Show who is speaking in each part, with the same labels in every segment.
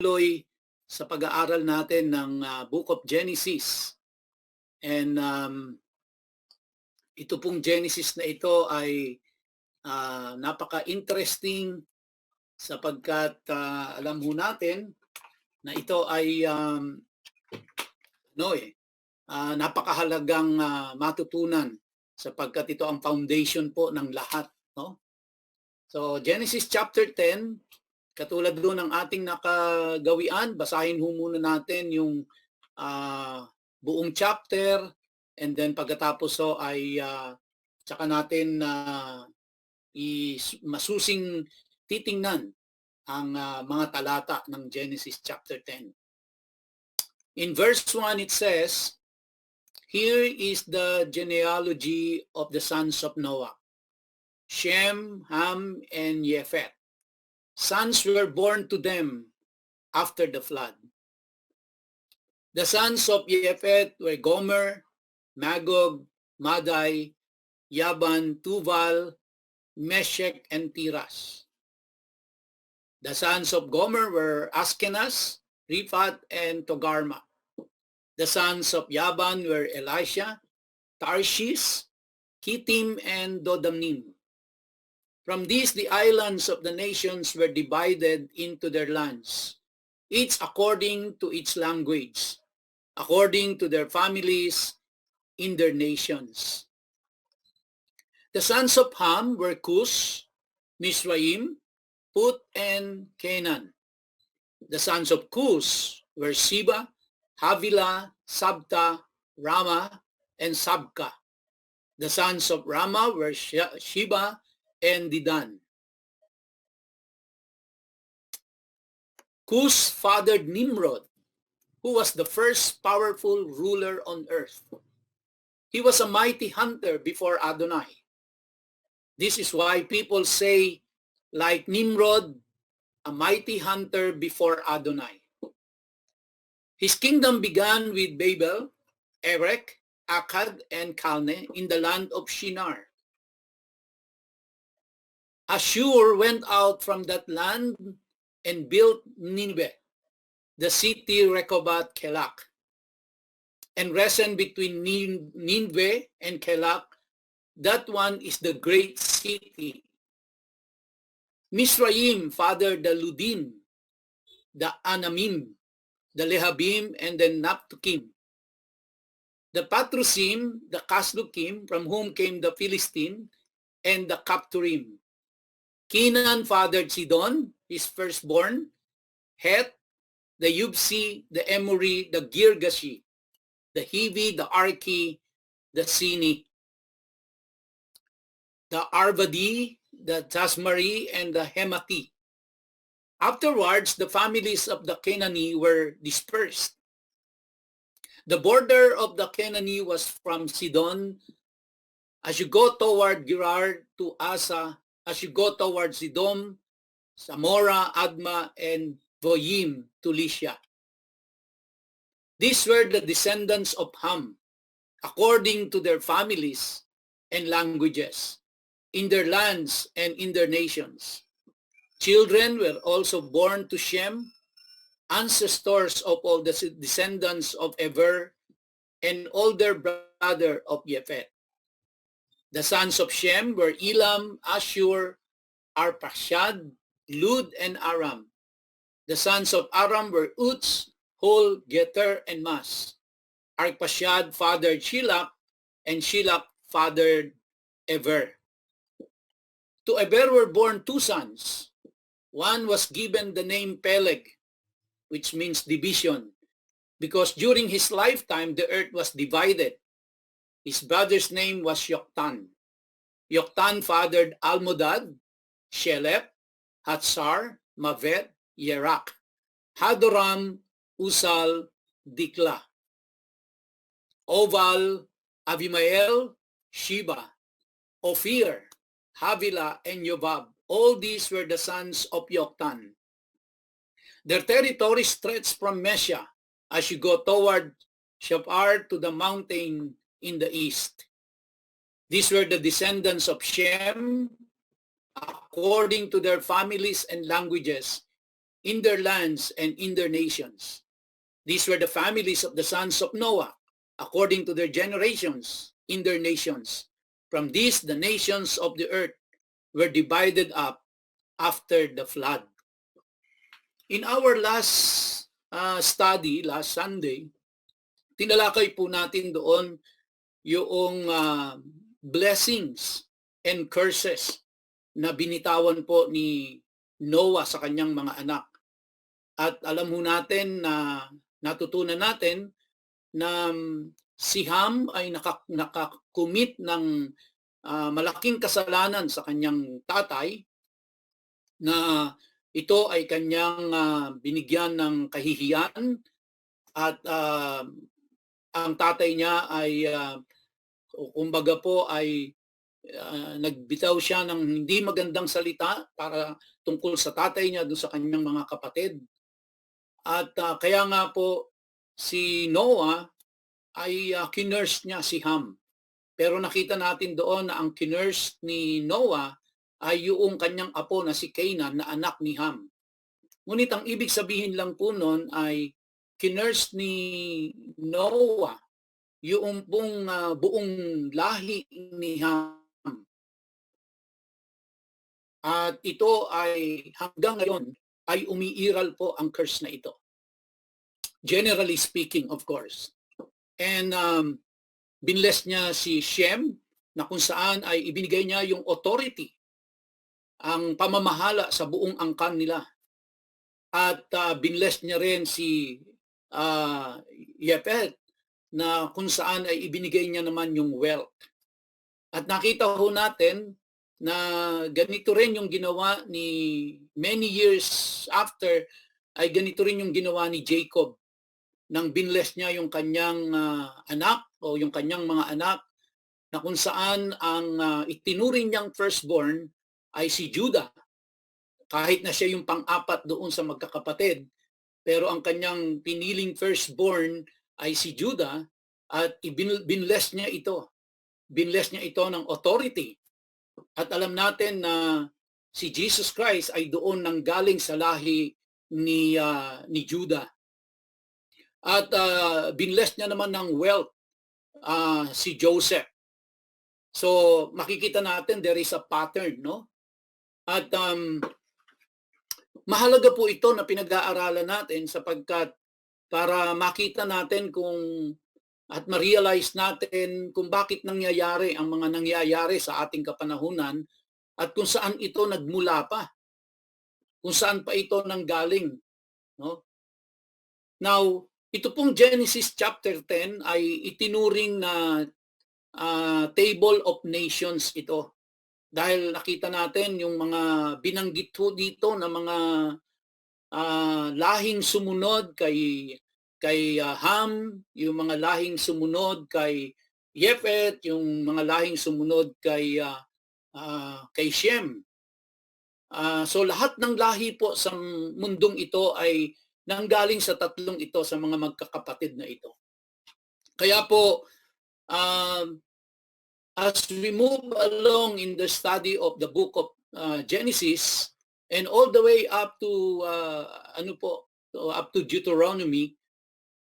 Speaker 1: pagpapatuloy sa pag-aaral natin ng Book of Genesis. And ito pong Genesis na ito ay napaka-interesting sapagkat alam ho natin na ito ay napakahalagang matutunan sapagkat ito ang foundation po ng lahat. No? So Genesis chapter 10, katulad doon ng ating nakagawian, basahin ho muna natin yung buong chapter, and then pagkatapos ay tsaka natin masusing titingnan ang mga talata ng Genesis chapter 10. In verse 1 it says, "Here is the genealogy of the sons of Noah, Shem, Ham, and Japheth. Sons were born to them after the flood. The sons of Japheth were Gomer, Magog, Madai, Yaban, Tuval, Meshech, and Tiras. The sons of Gomer were Askenaz, Riphat, and Togarma. The sons of Yaban were Elisha, Tarshish, Kittim, and Dodamnim. From these the islands of the nations were divided into their lands, each according to its language, according to their families in their nations. The sons of Ham were Cush, Mizraim, Put, and Canaan. The sons of Cush were Sheba, Havilah, Sabta, Rama, and Sabka. The sons of Rama were Sheba and Dedan. Cush fathered Nimrod, who was the first powerful ruler on earth. He was a mighty hunter before Adonai. This is why people say, like Nimrod, a mighty hunter before Adonai. His kingdom began with Babel, Erech, Akkad, and Calneh in the land of Shinar. Ashur went out from that land and built Nineveh, the city Rehoboth Kelak, and Resen between Nineveh and Kelak. That one is the great city. Mizraim fathered the Ludim, the Anamim, the Lehabim, and the Naptukim. The Patrusim, the Kaslukim, from whom came the Philistine, and the Kapturim. Canaan fathered Sidon, his firstborn, Heth, the Yubsi, the Emori, the Girgashi, the Hivi, the Arki, the Sini, the Arvadi, the Tasmari, and the Hemati. Afterwards, the families of the Canaanite were dispersed. The border of the Canaanite was from Sidon as you go toward Gerar to Asa, as you go toward Sidom, Samora, Adma, and Voyim to Lycia. These were the descendants of Ham, according to their families and languages, in their lands and in their nations. Children were also born to Shem, ancestors of all the descendants of Eber, and older brother of Japheth. The sons of Shem were Elam, Ashur, Arpachshad, Lud, and Aram. The sons of Aram were Uz, Hol, Geter, and Mas. Arpachshad fathered Shilach, and Shilach fathered Eber. To Eber were born two sons. One was given the name Peleg, which means division, because during his lifetime the earth was divided. His brother's name was Yoktan. Yoktan fathered Almodad, Shelep, Hatzar, Mavet, Yerak, Hadoram, Usal, Dikla, Oval, Abimael, Sheba, Ophir, Havilah, and Yobab. All these were the sons of Yoktan. Their territory stretched from Mesha as you go toward Shapar to the mountain in the east. These were the descendants of Shem according to their families and languages in their lands and in their nations. These were the families of the sons of Noah, according to their generations, in their nations. From these, the nations of the earth were divided up after the flood. In our last study, last Sunday, tinalakay po natin doon yung blessings and curses na binitawan po ni Noah sa kanyang mga anak. At alam ho natin na natutunan natin na si Ham ay nakakumit ng malaking kasalanan sa kanyang tatay na ito ay kanyang binigyan ng kahihiyan at ang tatay niya ay kumbaga po ay nagbitaw siya ng hindi magandang salita para tungkol sa tatay niya doon sa kanyang mga kapatid. At kaya nga po si Noah ay kinurse niya si Ham. Pero nakita natin doon na ang kinurse ni Noah ay yung kanyang apo na si Canaan na anak ni Ham. Ngunit ang ibig sabihin lang po noon ay kinurse ni Noah yung buong lahi ni Ham. At ito ay hanggang ngayon ay umiiral po ang curse na ito. Generally speaking, of course. And binless niya si Shem na kung saan ay ibinigay niya yung authority, ang pamamahala sa buong angkan nila. At binless niya rin si Yepet na kung saan ay ibinigay niya naman yung wealth. At nakita ho natin na ganito rin yung ginawa ni many years after ay ganito rin yung ginawa ni Jacob nang binless niya yung kanyang anak o yung kanyang mga anak na kung saan ang itinuring niyang firstborn ay si Judah. Kahit na siya yung pang-apat doon sa magkakapatid, pero ang kanyang piniling firstborn ay si Judah at binless niya ito. Binless niya ito ng authority. At alam natin na si Jesus Christ ay doon nanggaling sa lahi ni Judah. At binless niya naman ng wealth si Joseph. So makikita natin there is a pattern, no? At mahalaga po ito na pinag-aaralan natin sapagkat para makita natin at ma-realize natin kung bakit nangyayari ang mga nangyayari sa ating kapanahunan at kung saan ito nagmula pa. Kung saan pa ito nanggaling, no? Now, ito pong Genesis chapter 10 ay itinuring na table of nations ito. Dahil nakita natin yung mga binanggit ho dito na mga lahing sumunod kay Ham, yung mga lahing sumunod kay Yepet, yung mga lahing sumunod kay Shem. So lahat ng lahi po sa mundong ito ay nanggaling sa tatlong ito, sa mga magkakapatid na ito. Kaya po, as we move along in the study of the book of Genesis and all the way up to up to Deuteronomy,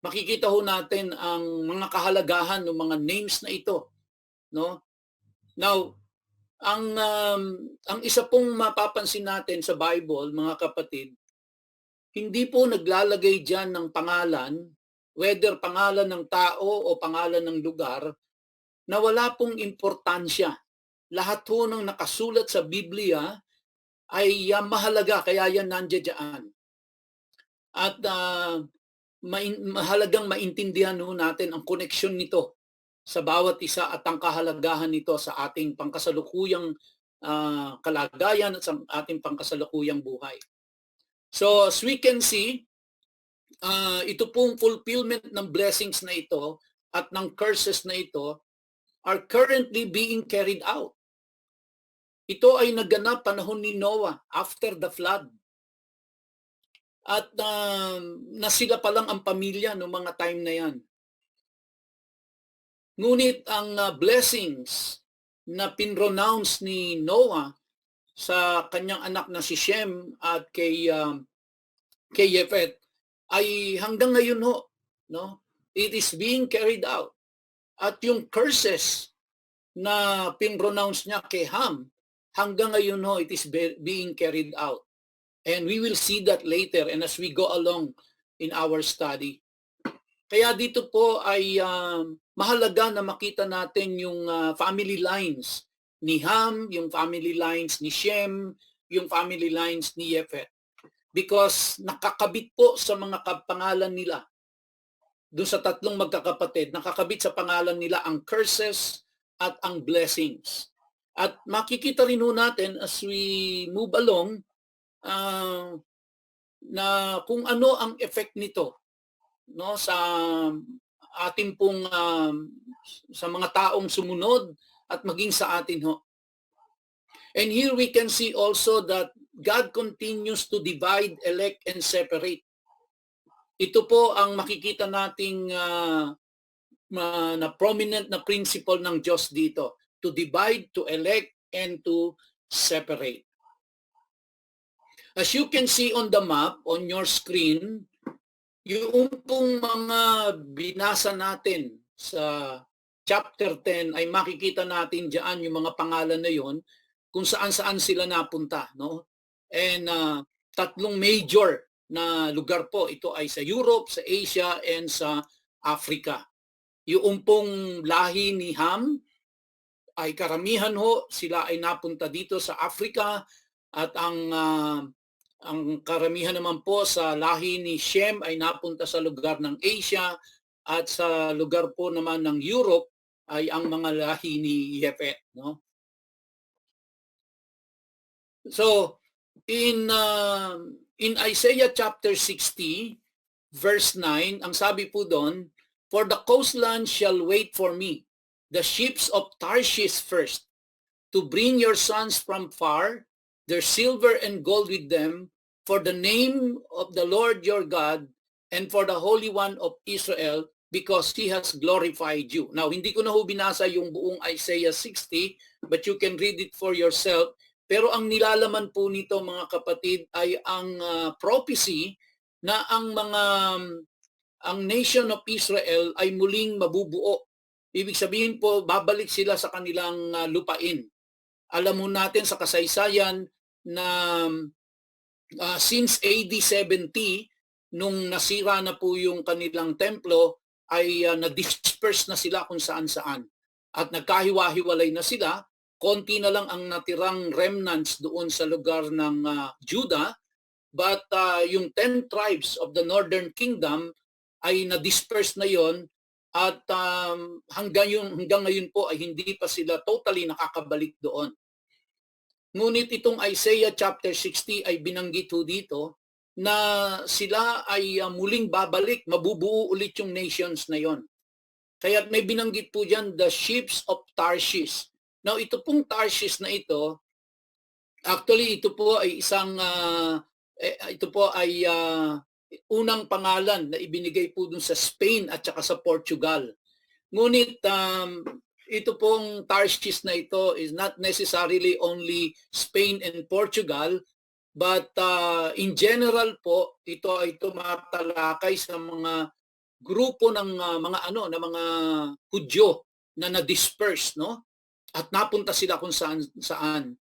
Speaker 1: makikita ho natin ang mga kahalagahan ng mga names na ito, no? Now, ang isa pong mapapansin natin sa Bible, mga kapatid, hindi po naglalagay diyan ng pangalan, whether pangalan ng tao o pangalan ng lugar, na wala pong importansya. Lahat po ng nakasulat sa Biblia ay mahalaga, kaya yan nandiyan. At mahalagang maintindihan ho natin ang koneksyon nito sa bawat isa at ang kahalagahan nito sa ating pangkasalukuyang kalagayan at sa ating pangkasalukuyang buhay. So as we can see, ito pong fulfillment ng blessings na ito at ng curses na ito are currently being carried out. Ito ay naganap panahon ni Noah after the flood. At na sila pa lang ang pamilya noong mga time na yan. Ngunit ang blessings na pinronounce ni Noah sa kanyang anak na si Shem at kay kay Yefet ay hanggang ngayon ho, no? It is being carried out. At yung curses na pinronounce niya kay Ham, hanggang ngayon ho, it is being carried out. And we will see that later and as we go along in our study. Kaya dito po ay mahalaga na makita natin yung family lines ni Ham, yung family lines ni Shem, yung family lines ni Yefet. Because nakakabit po sa mga pangalan nila. Doon sa tatlong magkakapatid, nakakabit sa pangalan nila ang curses at ang blessings. At makikita rin ho natin as we move along na kung ano ang effect nito, no, sa ating pong sa mga taong sumunod at maging sa atin ho. And here we can see also that God continues to divide, elect, and separate. Ito po ang makikita nating na prominent na principle ng Diyos dito. To divide, to elect, and to separate. As you can see on the map, on your screen, yung pong mga binasa natin sa chapter 10 ay makikita natin diyan yung mga pangalan na yon kung saan-saan sila napunta, no? And tatlong major na lugar po, ito ay sa Europe, sa Asia, and sa Africa. Yung pong lahi ni Ham ay karamihan ho, sila ay napunta dito sa Africa at ang karamihan naman po sa lahi ni Shem ay napunta sa lugar ng Asia at sa lugar po naman ng Europe ay ang mga lahi ni Yefet, no? So, in Isaiah chapter 60, verse 9, ang sabi po doon, "For the coastland shall wait for me, the ships of Tarshish first, to bring your sons from far, their silver and gold with them, for the name of the Lord your God, and for the Holy One of Israel, because He has glorified you." Now, hindi ko na ho binasa yung buong Isaiah 60, but you can read it for yourself. Pero ang nilalaman po nito mga kapatid ay ang prophecy na ang nation of Israel ay muling mabubuo. Ibig sabihin po, babalik sila sa kanilang lupain. Alam mo natin sa kasaysayan na since AD 70, nung nasira na po yung kanilang templo, ay na-disperse na sila kung saan-saan. At nagkahiwa-hiwalay na sila. Konti na lang ang natirang remnants doon sa lugar ng Judah, but yung 10 tribes of the Northern Kingdom ay na-disperse na yon at hanggang ngayon po ay hindi pa sila totally nakakabalik doon. Ngunit itong Isaiah chapter 60 ay binanggit ho dito na sila ay muling babalik, mabubuo ulit yung nations na yon. Kaya may binanggit po diyan, the ships of Tarshish. Now, ito pong Tarshish na ito, actually ito po ay unang pangalan na ibinigay po dun sa Spain at saka sa Portugal. Ngunit ito pong Tarshish na ito is not necessarily only Spain and Portugal, but in general po, ito ay tumatalakay sa mga grupo ng mga Hudyo na na-disperse, no? At napunta sila kung saan.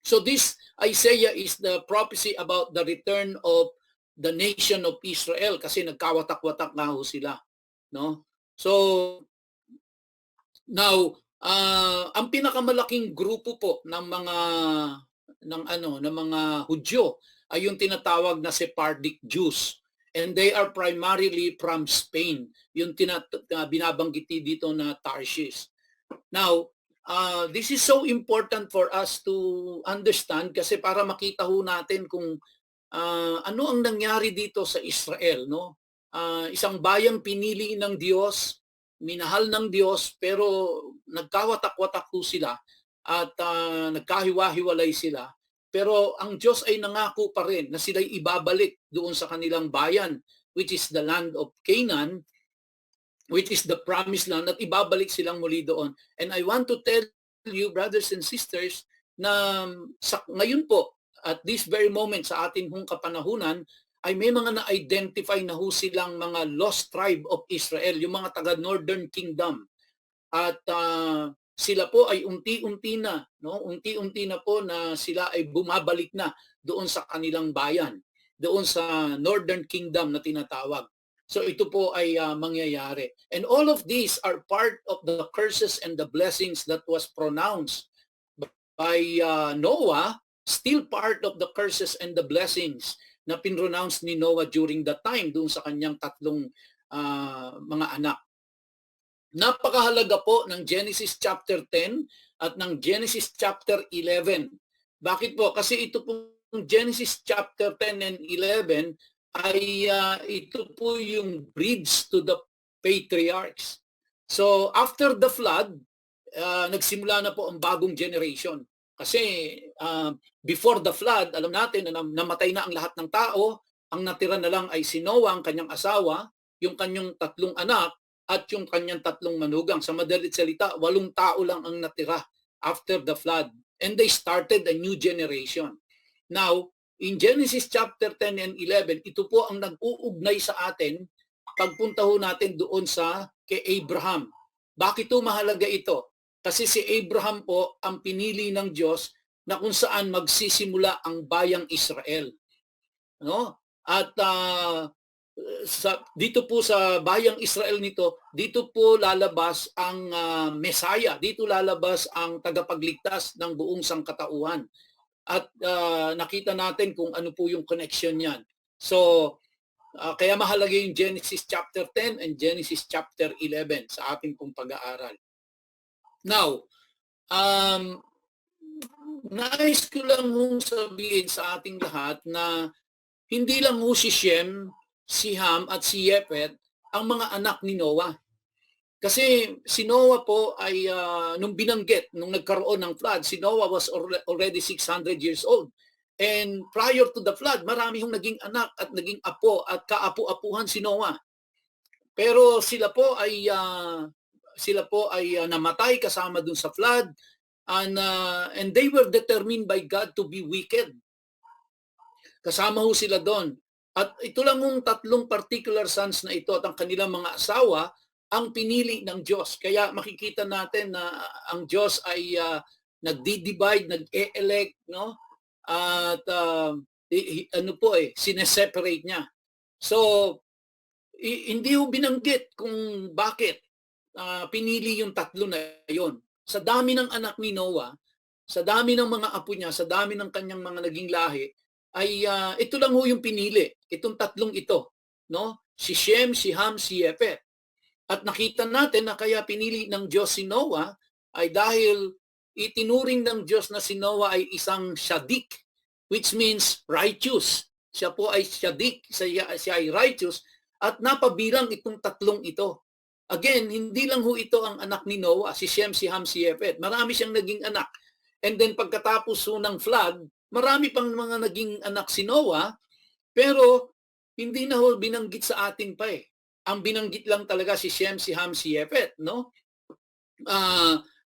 Speaker 1: So this Isaiah is the prophecy about the return of the nation of Israel kasi nagkawatak-watak na ho sila, no? So now, ang pinakamalaking grupo po ng mga Hudyo ay yung tinatawag na Sephardic Jews, and they are primarily from Spain. Yung binabanggit dito na Tarshish. Now, this is so important for us to understand kasi para makita ho natin kung ano ang nangyari dito sa Israel, no? Isang bayang pinili ng Diyos, minahal ng Diyos, pero nagkawatak-watak ho sila at nagkahiwa-hiwalay sila. Pero ang Diyos ay nangako pa rin na sila'y ibabalik doon sa kanilang bayan, which is the land of Canaan, which is the promised land, at ibabalik silang muli doon. And I want to tell you, brothers and sisters, na ngayon po, at this very moment sa ating hong kapanahunan, ay may mga na-identify na ho silang mga lost tribe of Israel, yung mga taga Northern Kingdom. At sila po ay unti-unti na, no? Unti-unti na po na sila ay bumabalik na doon sa kanilang bayan, doon sa Northern Kingdom na tinatawag. So ito po ay mangyayari. And all of these are part of the curses and the blessings that was pronounced by Noah, still part of the curses and the blessings na pinronounce ni Noah during that time doon sa kanyang tatlong mga anak. Napakahalaga po ng Genesis chapter 10 at ng Genesis chapter 11. Bakit po? Kasi ito pong Genesis chapter 10 and 11 ay ito po yung bridge to the patriarchs. So after the flood, nagsimula na po ang bagong generation. Kasi before the flood, alam natin na namatay na ang lahat ng tao, ang natira na lang ay si Noah, ang kanyang asawa, yung kanyang tatlong anak, at yung kanyang tatlong manugang. Sa madalit salita, 8 tao lang ang natira after the flood. And they started a new generation. Now, in Genesis chapter 10 and 11, ito po ang nag-uugnay sa atin pagpunta ho natin doon sa kay Abraham. Bakit ito mahalaga ito? Kasi si Abraham po ang pinili ng Diyos na kung saan magsisimula ang bayang Israel. No? At dito po sa bayang Israel nito, dito po lalabas ang Messiah, dito lalabas ang tagapagligtas ng buong sangkatauhan. At nakita natin kung ano po yung connection niyan. So, kaya mahalaga yung Genesis chapter 10 and Genesis chapter 11 sa ating pong pag-aaral. Now, nais ko lang mong sabihin sa ating lahat na hindi lang ho si Shem, si Ham at si Yefet ang mga anak ni Noah. Kasi si Noah po ay nung binanggit, nung nagkaroon ng flood, si Noah was already 600 years old. And prior to the flood, marami hong naging anak at naging apo at kaapu-apuhan si Noah. Pero sila po ay namatay kasama dun sa flood, and they were determined by God to be wicked. Kasama ho sila doon. At ito lang yung 3 particular sons na ito at ang kanilang mga asawa ang pinili ng Diyos. Kaya makikita natin na ang Diyos ay nagdi-divide, nag-e-elect, no? At sineseparate niya. So, hindi ho binanggit kung bakit pinili yung 3 na yon. Sa dami ng anak ni Noah, sa dami ng mga apo niya, sa dami ng kanyang mga naging lahi, ay ito lang ho yung pinili, itong 3 ito, no? Si Shem, si Ham, si Yefet. At nakita natin na kaya pinili ng Diyos si Noah ay dahil itinuring ng Diyos na si Noah ay isang shadik, which means righteous. Siya po ay shadik, siya ay righteous, at napabilang itong 3 ito. Again, hindi lang ho ito ang anak ni Noah, si Shem, si Ham, si Yefet. Marami siyang naging anak. And then pagkatapos ho ng flood, marami pang mga naging anak si Noah, pero hindi na ho binanggit sa atin pa eh. Ang binanggit lang talaga si Shem, si Ham, si Yefet, no?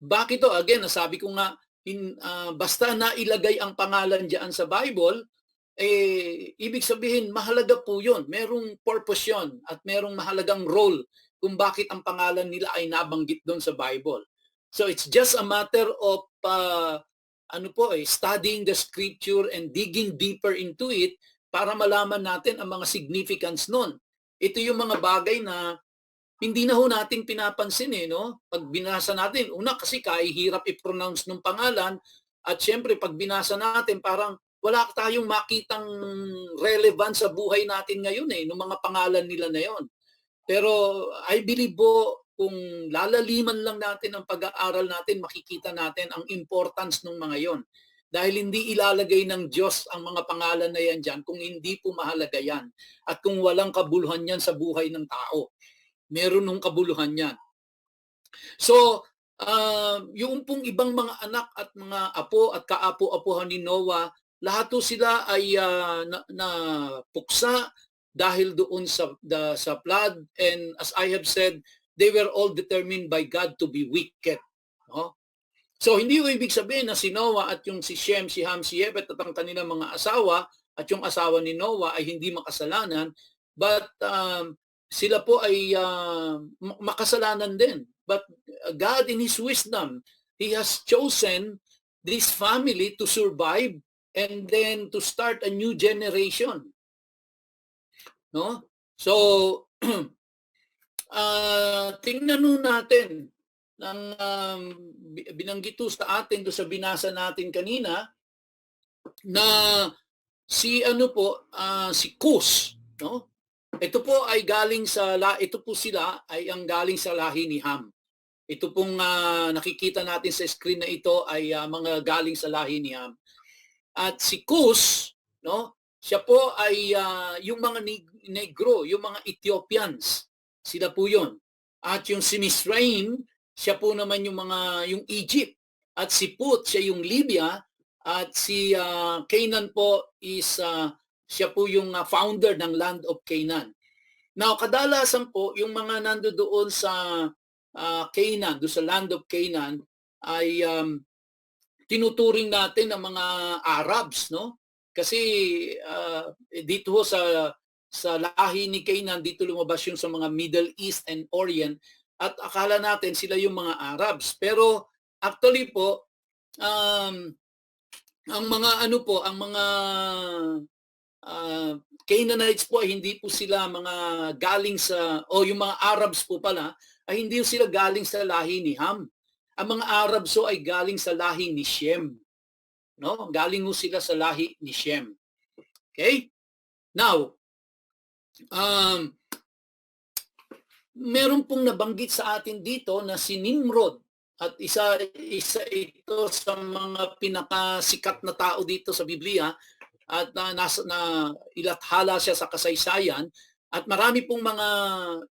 Speaker 1: Bakit to? Again, nasabi ko nga, basta na ilagay ang pangalan diyan sa Bible, ibig sabihin, mahalaga po yun. Merong purpose yun at merong mahalagang role kung bakit ang pangalan nila ay nabanggit doon sa Bible. So it's just a matter of studying the scripture and digging deeper into it para malaman natin ang mga significance nun. Ito yung mga bagay na hindi na ho natin pinapansin no? Pag binasa natin, una kasi kahihirap i-pronounce ng pangalan at syempre pag binasa natin parang wala tayong makitang relevance sa buhay natin ngayon ng mga pangalan nila na yon. Pero I believe po kung lalaliman lang natin ang pag-aaral natin, makikita natin ang importance ng mga yon. Dahil hindi ilalagay ng Diyos ang mga pangalan na yan dyan kung hindi po mahalaga yan. At kung walang kabuluhan yan sa buhay ng tao. Meron ng kabuluhan yan. So, yung pong ibang mga anak at mga apo at kaapo-apuhan ni Noah, lahat po sila ay napuksa dahil doon sa flood. And as I have said, they were all determined by God to be wicked. No? So, hindi ko ibig sabihin na si Noah at yung si Shem, si Ham, si Yefet at ang kanilang mga asawa at yung asawa ni Noah ay hindi makasalanan, but sila po ay makasalanan din. But God in His wisdom, He has chosen this family to survive and then to start a new generation. No? So, tingnan nun natin ng binanggit sa atin do sa binasa natin kanina na si si Cus, no? Ito po ay galing sa ito po sila ay ang galing sa lahi ni Ham. Ito pong nakikita natin sa screen na ito ay mga galing sa lahi ni Ham. At si Cus, no? Siya po ay yung mga negro, yung mga Ethiopians. Sila po 'yon. At yung si Misraim, siya po naman yung Egypt. At si Put, siya yung Libya. At si Canaan po is siya po yung founder ng land of Canaan. Now, kadalasan po yung mga nandoon sa Canaan, do sa land of Canaan ay tinuturing natin ng mga Arabs, no? Kasi dito sa lahi ni Canaan, dito lumabas yung sa mga Middle East and Orient at akala natin sila yung mga Arabs. Pero actually po ang mga ang mga Canaanites po ay hindi po sila mga galing sa yung mga Arabs po pala ay hindi sila galing sa lahi ni Ham. Ang mga Arabs so ay galing sa lahi ni Shem. No? Galing mo sila sa lahi ni Shem. Okay? Now, meron pong nabanggit sa atin dito na si Nimrod at isa ito sa mga pinakasikat na tao dito sa Biblia at ilathala siya sa kasaysayan at marami pong mga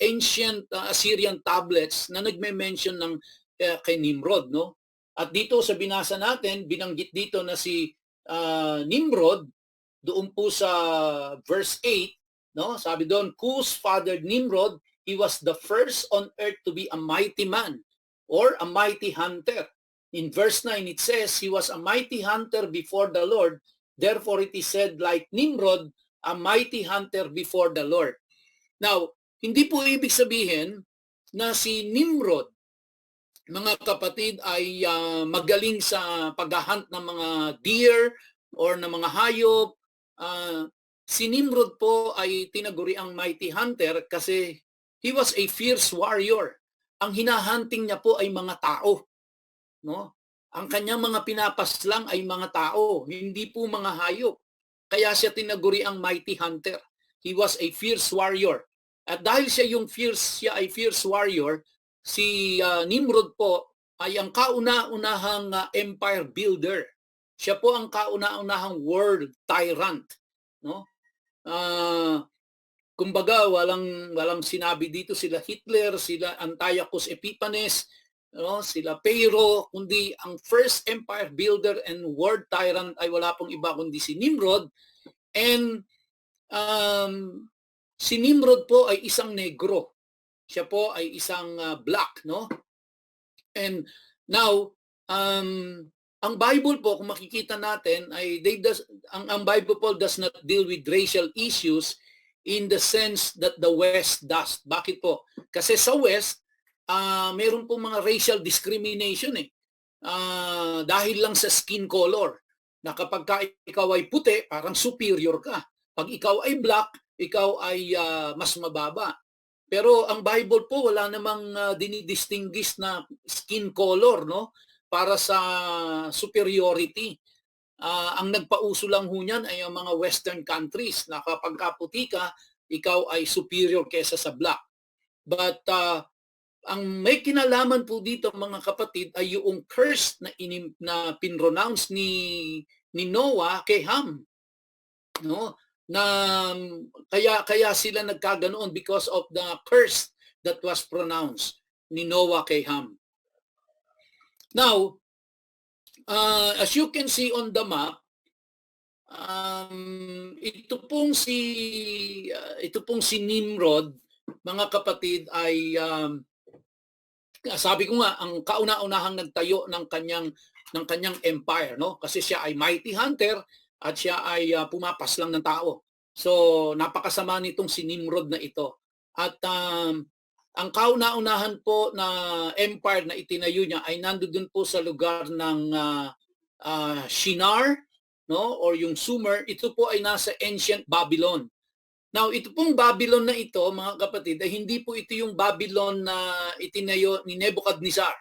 Speaker 1: ancient Assyrian tablets na nagme-mention ng kay Nimrod, no? At dito sa binasa natin, binanggit dito na si Nimrod doon po sa verse 8, no? Sabi doon, Cus fathered Nimrod, he was the first on earth to be a mighty man or a mighty hunter. In verse 9 it says, he was a mighty hunter before the Lord, therefore it is said like Nimrod, a mighty hunter before the Lord. Now, hindi po ibig sabihin na si Nimrod, mga kapatid, ay magaling sa paghahunt ng mga deer or ng mga hayop. Si Nimrod po ay tinaguri ang mighty hunter kasi he was a fierce warrior. Ang hinahunting niya po ay mga tao, no? Ang kanyang mga pinapaslang ay mga tao, hindi po mga hayop. Kaya siya tinaguri ang mighty hunter. He was a fierce warrior. At dahil siya ay fierce warrior, si Nimrod po ay ang kauna-unahang empire builder. Siya po ang kauna-unahang world tyrant, no? Kumbaga walang sinabi dito sila Hitler, sila Antiochus Epiphanes, no? Sila Pharaoh, kundi ang first empire builder and world tyrant ay wala pong iba kundi si Nimrod. And si Nimrod po ay isang negro. Siya po ay isang black, no? And now, ang Bible po, kung makikita natin, ay ang Bible po does not deal with racial issues in the sense that the West does. Bakit po? Kasi sa West, meron po mga racial discrimination dahil lang sa skin color. Na kapag ikaw ay puti, parang superior ka. Pag ikaw ay black, ikaw ay mas mababa. Pero ang Bible po wala namang dinidistinguish na skin color, no? Para sa superiority. Ang nagpauso lang ho niyan ay ang mga western countries na kapag kaputi ka, ikaw ay superior kesa sa black. But ang may kinalaman po dito mga kapatid ay yung curse na pinronounce ni Noah kay Ham, no? Na kaya sila nagkaganoon because of the curse that was pronounced ni Noah kay Ham. Now, as you can see on the map, ito pong si Nimrod, mga kapatid, ay sabi ko nga ang kauna-unahang nagtayo ng kanyang empire, no? Kasi siya ay mighty hunter at siya ay pumapas lang ng tao. So napakasama nitong si Nimrod na ito. At ang kauna-unahan po na empire na itinayo niya ay nandoon po sa lugar ng Shinar, no, or yung Sumer. Ito po ay nasa ancient Babylon. Now, ito pong Babylon na ito, mga kapatid, ay hindi po ito yung Babylon na itinayo ni Nebuchadnezzar.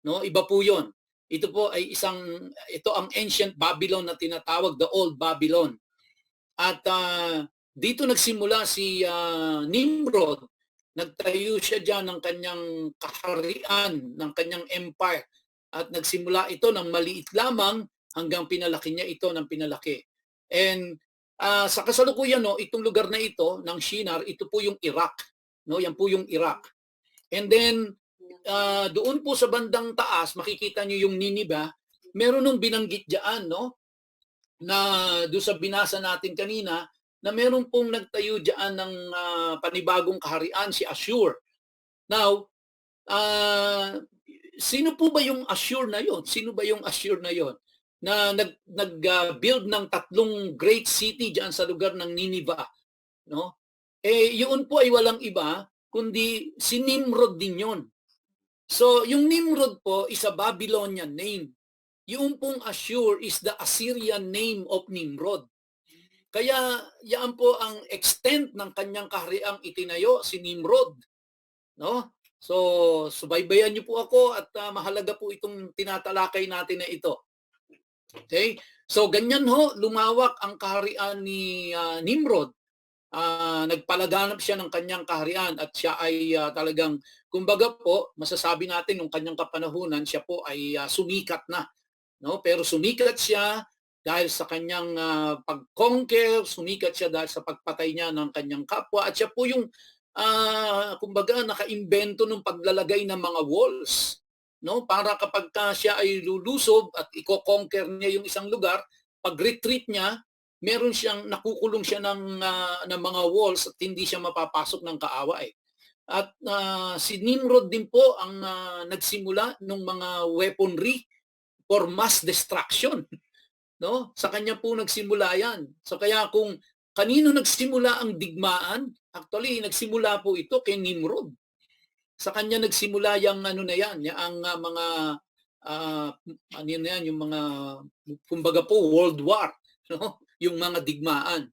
Speaker 1: No, iba po 'yon. Ito po ay ito ang ancient Babylon na tinatawag, the Old Babylon. At dito nagsimula si Nimrod. Nagtayo siya diyan ng kanyang kaharian, ng kanyang empire. At nagsimula ito ng maliit lamang hanggang pinalaki niya ito ng pinalaki. And sa kasalukuyan, no, itong lugar na ito ng Shinar, ito po yung Iraq. No, yan po yung Iraq. And then doon po sa bandang taas, makikita niyo yung Nineveh. Meron nung binanggit diyan, no, na doon sa binasa natin kanina, na meron pong nagtayo diyan ng panibagong kaharian, si Ashur. Now, sino po ba yung Ashur na yon? Sino ba yung Ashur na yon? Na nag-build ng 3 great city diyan sa lugar ng Nineveh, no? Yun po ay walang iba kundi si Nimrod din yon. So, yung Nimrod po is a Babylonian name. Yung pong Ashur is the Assyrian name of Nimrod. Kaya yan po ang extent ng kanyang kahariang itinayo, si Nimrod. No? So, subaybayan niyo po ako at mahalaga po itong tinatalakay natin na ito. Okay? So, ganyan ho, lumawak ang kaharian ni Nimrod. Nagpalaganap siya ng kanyang kaharian at siya ay talagang, kumbaga po, masasabi natin nung kanyang kapanahunan, siya po ay sumikat na. No? Pero sumikat siya dahil sa kanyang pag-conquer, sumikat siya dahil sa pagpatay niya ng kanyang kapwa, at siya po yung kumbaga nakaimbento ng paglalagay ng mga walls, no, para kapag siya ay lulusob at i-conquer niya yung isang lugar, pag retreat niya, meron siyang nakukulong siya ng mga walls at hindi siya mapapasok ng kaaway. At si Nimrod din po ang nagsimula ng mga weaponry for mass destruction. No? Sa kanya po nagsimula yan. So kaya kung kanino nagsimula ang digmaan, actually nagsimula po ito kay Nimrod. Sa kanya nagsimula yung ano na yan, yung mga ano yan, yung mga kumbaga po world war, no? Yung mga digmaan.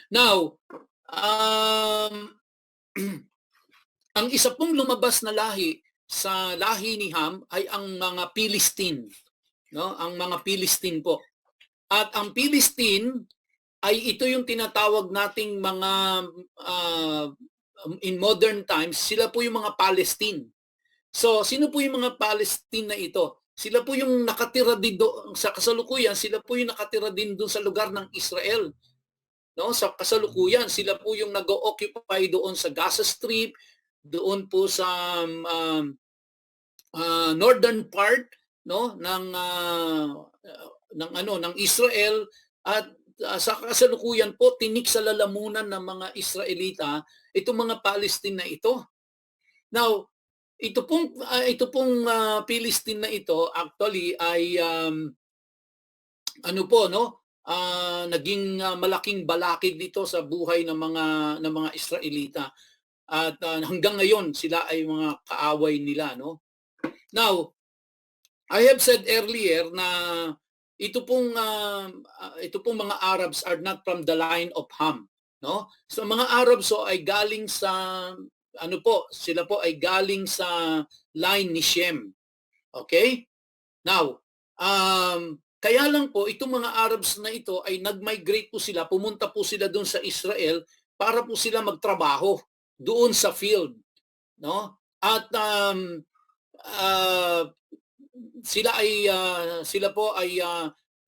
Speaker 1: Now, ang isa pong lumabas na lahi sa lahi ni Ham ay ang mga Philistine. No, ang mga Philistine po. At ang Philistine ay ito yung tinatawag nating mga in modern times, sila po yung mga Palestine. So, sino po yung mga Palestine na ito? Sila po yung nakatira din sa kasalukuyan, sila po yung nakatira din doon sa lugar ng Israel. No, sa kasalukuyan, sila po yung nag-occupy doon sa Gaza Strip, doon po sa northern part, no, ng Israel, at sa kasalukuyan po tinik sa lalamunan ng mga Israelita itong mga Palestine na ito. Now, ito pong Palestine na ito actually ay ano po, no, naging malaking balakid dito sa buhay ng mga Israelita, at hanggang ngayon sila ay mga kaaway nila, no. Now, I have said earlier na ito pong mga Arabs are not from the line of Ham, no? So mga Arabs ay galing sa ano po, sila po ay galing sa line ni Shem. Okay? Now, kaya lang po itong mga Arabs na ito ay nag-migrate po sila, pumunta po sila doon sa Israel para po sila magtrabaho doon sa field, no? At sila po ay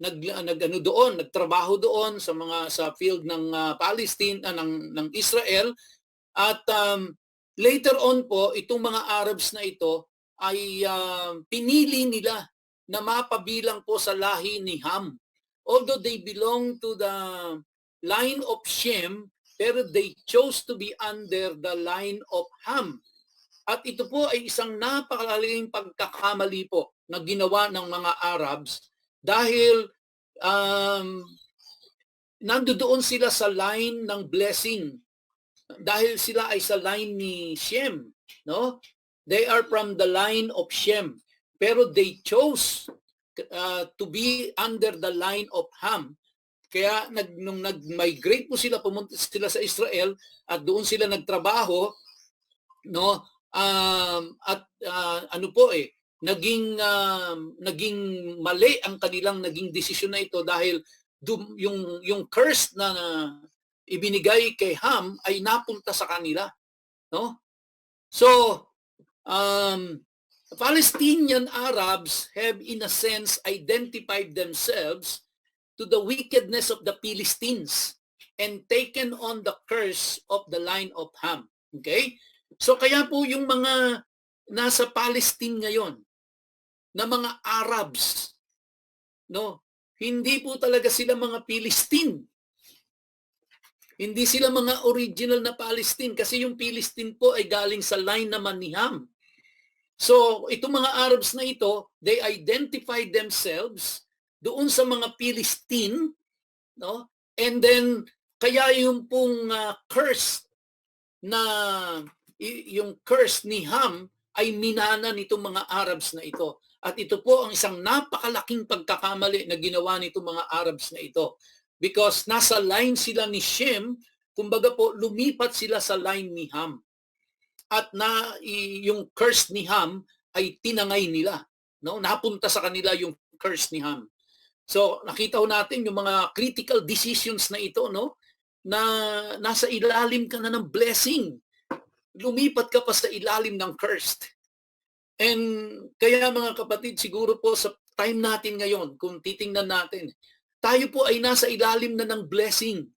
Speaker 1: nagtrabaho doon sa field ng Palestine, ng Israel, at later on po itong mga Arabs na ito ay pinili nila na mapabilang po sa lahi ni Ham. Although they belong to the line of Shem, pero they chose to be under the line of Ham. At ito po ay isang napakalaking pagkakamali po na ginawa ng mga Arabs, dahil nandoon sila sa line ng blessing dahil sila ay sa line ni Shem, no? They are from the line of Shem, pero they chose to be under the line of Ham. Kaya nung nag-migrate po sila, pumunta sila sa Israel at doon sila nagtrabaho, no? Ano po naging mali ang kanilang naging desisyon na ito dahil yung curse na ibinigay kay Ham ay napunta sa kanila, no? So Palestinian Arabs have in a sense identified themselves to the wickedness of the Philistines and taken on the curse of the line of Ham. Okay? So kaya po yung mga nasa Palestine ngayon na mga Arabs, no, hindi po talaga sila mga Philistine. Hindi sila mga original na Palestine kasi yung Philistine po ay galing sa line naman ni Ham. So itong mga Arabs na ito, they identify themselves doon sa mga Philistine, no? And then kaya yung pong curse na yung curse ni Ham ay minana nitong mga Arabs na ito. At ito po ang isang napakalaking pagkakamali na ginawa nitong mga Arabs na ito. Because nasa line sila ni Shem, kumbaga po lumipat sila sa line ni Ham. At yung curse ni Ham ay tinangay nila, no? Napunta sa kanila yung curse ni Ham. So nakita ho natin yung mga critical decisions na ito, no? Na nasa ilalim ka na ng blessing. Lumipat ka pa sa ilalim ng cursed. And kaya mga kapatid, siguro po sa time natin ngayon, kung titingnan natin, tayo po ay nasa ilalim na ng blessing.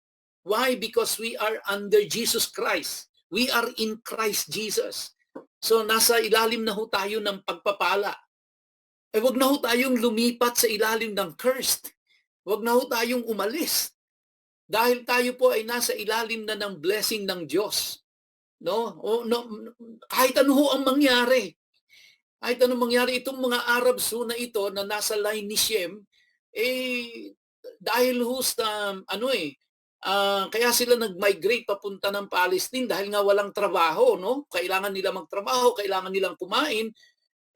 Speaker 1: Why? Because we are under Jesus Christ. We are in Christ Jesus. So nasa ilalim na ho tayo ng pagpapala. Wag na ho tayong lumipat sa ilalim ng cursed. Wag na ho tayong umalis. Dahil tayo po ay nasa ilalim na ng blessing ng Diyos. No? Kahit ano ho ang mangyari. Kahit ano mangyari, itong mga Arabs ho na ito na nasa line ni Shem, dahil ho sa kaya sila nag-migrate papunta ng Palestine dahil nga walang trabaho, no? Kailangan nila magtrabaho, kailangan nilang kumain.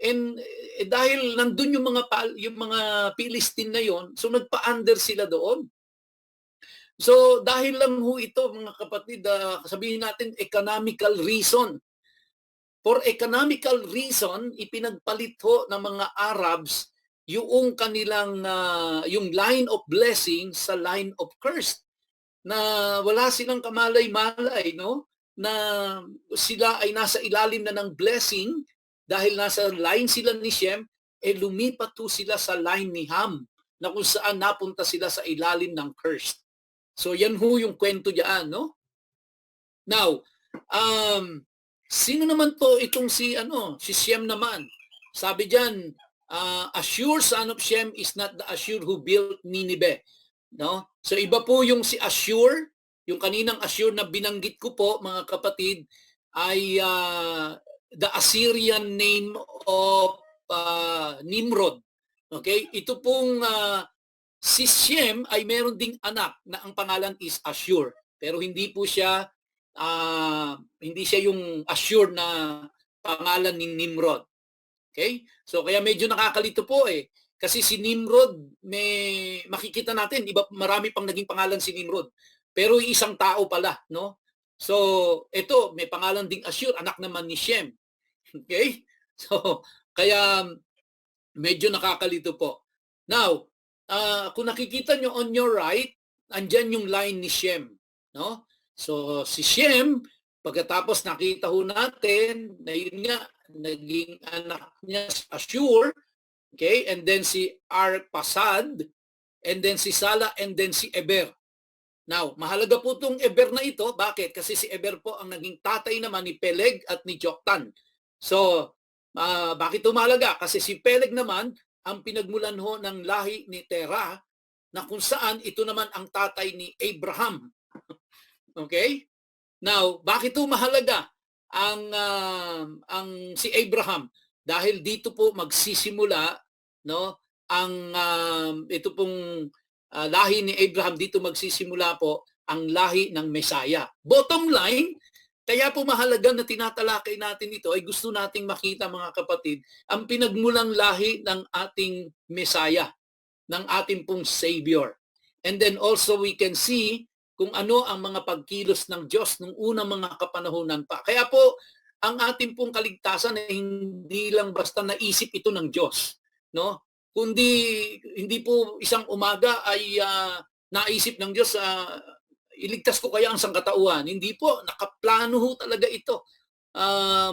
Speaker 1: And dahil nandun yung mga Philistine na yon, so nagpa-under sila doon. So dahil lang ho ito mga kapatid, sabihin natin economical reason. For economical reason, ipinagpalit ho ng mga Arabs yung kanilang yung line of blessing sa line of curse. Na wala silang kamalay-malay, no? Na sila ay nasa ilalim na ng blessing dahil nasa line sila ni Shem, lumipat ho sila sa line ni Ham na kung saan napunta sila sa ilalim ng curse. So yan ho yung kwento diyan, no? Now, sino naman po itong si Shem naman? Sabi diyan, Ashur son of Shem is not the Ashur who built Nineveh. No? So iba po yung si Ashur, yung kaninang Ashur na binanggit ko po mga kapatid ay the Assyrian name of Nimrod. Okay? Ito pong si Shem ay meron ding anak na ang pangalan is Ashur. Pero hindi po siya yung Ashur na pangalan ni Nimrod. Okay? So kaya medyo nakakalito po kasi si Nimrod, makikita natin, marami pang naging pangalan si Nimrod. Pero isang tao pala, no? So, ito, may pangalan ding Ashur, anak naman ni Shem. Okay? So, kaya medyo nakakalito po. Now, kung nakikita nyo on your right, andyan yung line ni Shem, no? So, si Shem, pagkatapos nakita ho natin, na yun nga, naging anak niya si Ashur, okay, and then si Arpasad, and then si Sala, and then si Eber. Now, mahalaga po itong Eber na ito. Bakit? Kasi si Eber po ang naging tatay naman ni Peleg at ni Joktan. So, bakit ito mahalaga? Kasi si Peleg naman ang pinagmulan ho ng lahi ni Terah na kung saan ito naman ang tatay ni Abraham. Okay? Now, bakit ito mahalaga ang si Abraham? Dahil dito po magsisimula, no, ang ito pong lahi ni Abraham, dito magsisimula po ang lahi ng Mesaya. Bottom line, kaya po mahalaga na tinatalakay natin ito ay gusto nating makita, mga kapatid, ang pinagmulang lahi ng ating Mesaya, ng ating pong Savior. And then also we can see kung ano ang mga pagkilos ng Diyos nung unang mga kapanahunan pa. Kaya po, ang ating pong kaligtasan ay hindi lang basta naisip ito ng Diyos, no? Kundi hindi po isang umaga ay naisip ng Diyos, iligtas ko kaya ang sangkatauhan. Hindi po, nakaplano ho talaga ito.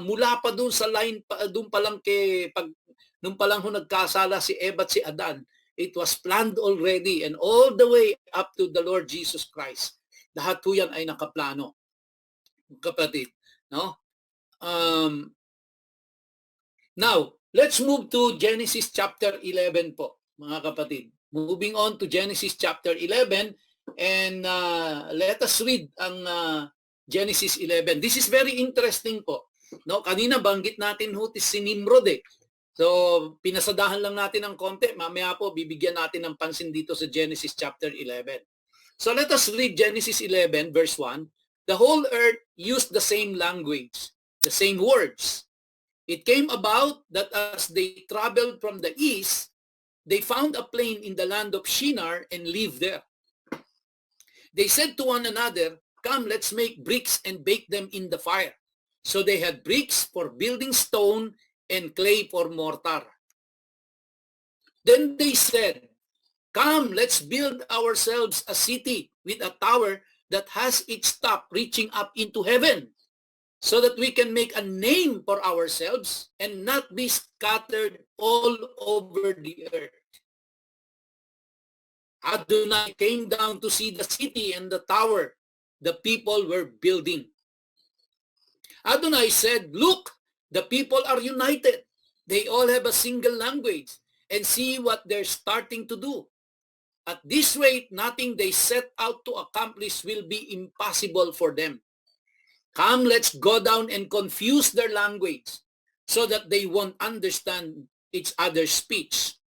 Speaker 1: Mula pa doon sa line, doon pa lang nung pa lang ho nagkasala si Eva at si Adan, it was planned already, and all the way up to the Lord Jesus Christ. Lahat po yan ay nakaplano, kapatid. No? Now, let's move to Genesis chapter 11 po, mga kapatid. Moving on to Genesis chapter 11, and let us read ang Genesis 11. This is very interesting po. No? Kanina banggit natin ho si Nimrod eh. So, pinasadahan lang natin ng konti. Mamaya po, bibigyan natin ng pansin dito sa Genesis chapter 11. So, let us read Genesis 11, verse 1. The whole earth used the same language, the same words. It came about that as they traveled from the east, they found a plain in the land of Shinar and lived there. They said to one another, "Come, let's make bricks and bake them in the fire." So they had bricks for building stone and clay for mortar. Then they said, "Come, let's build ourselves a city with a tower that has its top reaching up into heaven, so that we can make a name for ourselves and not be scattered all over the earth." Adonai came down to see the city and the tower the people were building. Adonai said, "Look, the people are united. They all have a single language, and see what they're starting to do. At this rate, nothing they set out to accomplish will be impossible for them. Come, let's go down and confuse their language so that they won't understand each other's speech."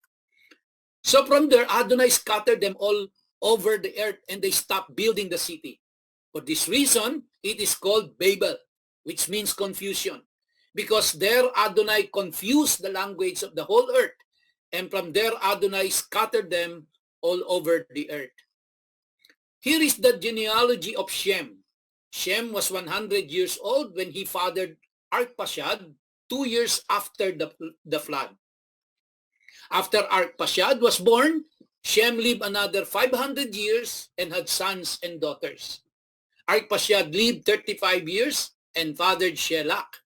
Speaker 1: So from there, Adonai scattered them all over the earth, and they stopped building the city. For this reason, it is called Babel, which means confusion. Because there Adonai confused the language of the whole earth, and from there Adonai scattered them all over the earth. Here is the genealogy of Shem. Shem was 100 years old when he fathered Arpachshad 2 years after the flood. After Arpachshad was born, Shem lived another 500 years and had sons and daughters. Arpachshad lived 35 years and fathered Shelach.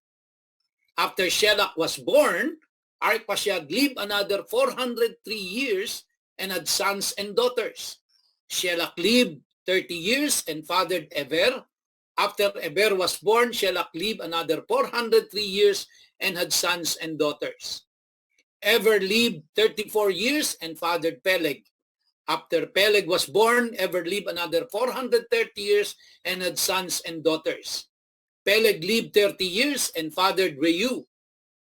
Speaker 1: After Shelach was born, Arpachshad lived another 403 years and had sons and daughters. Shelach lived 30 years and fathered Eber. After Eber was born, Shelach lived another 403 years and had sons and daughters. Eber lived 34 years and fathered Peleg. After Peleg was born, Eber lived another 430 years and had sons and daughters. Peleg lived 30 years and fathered Reu.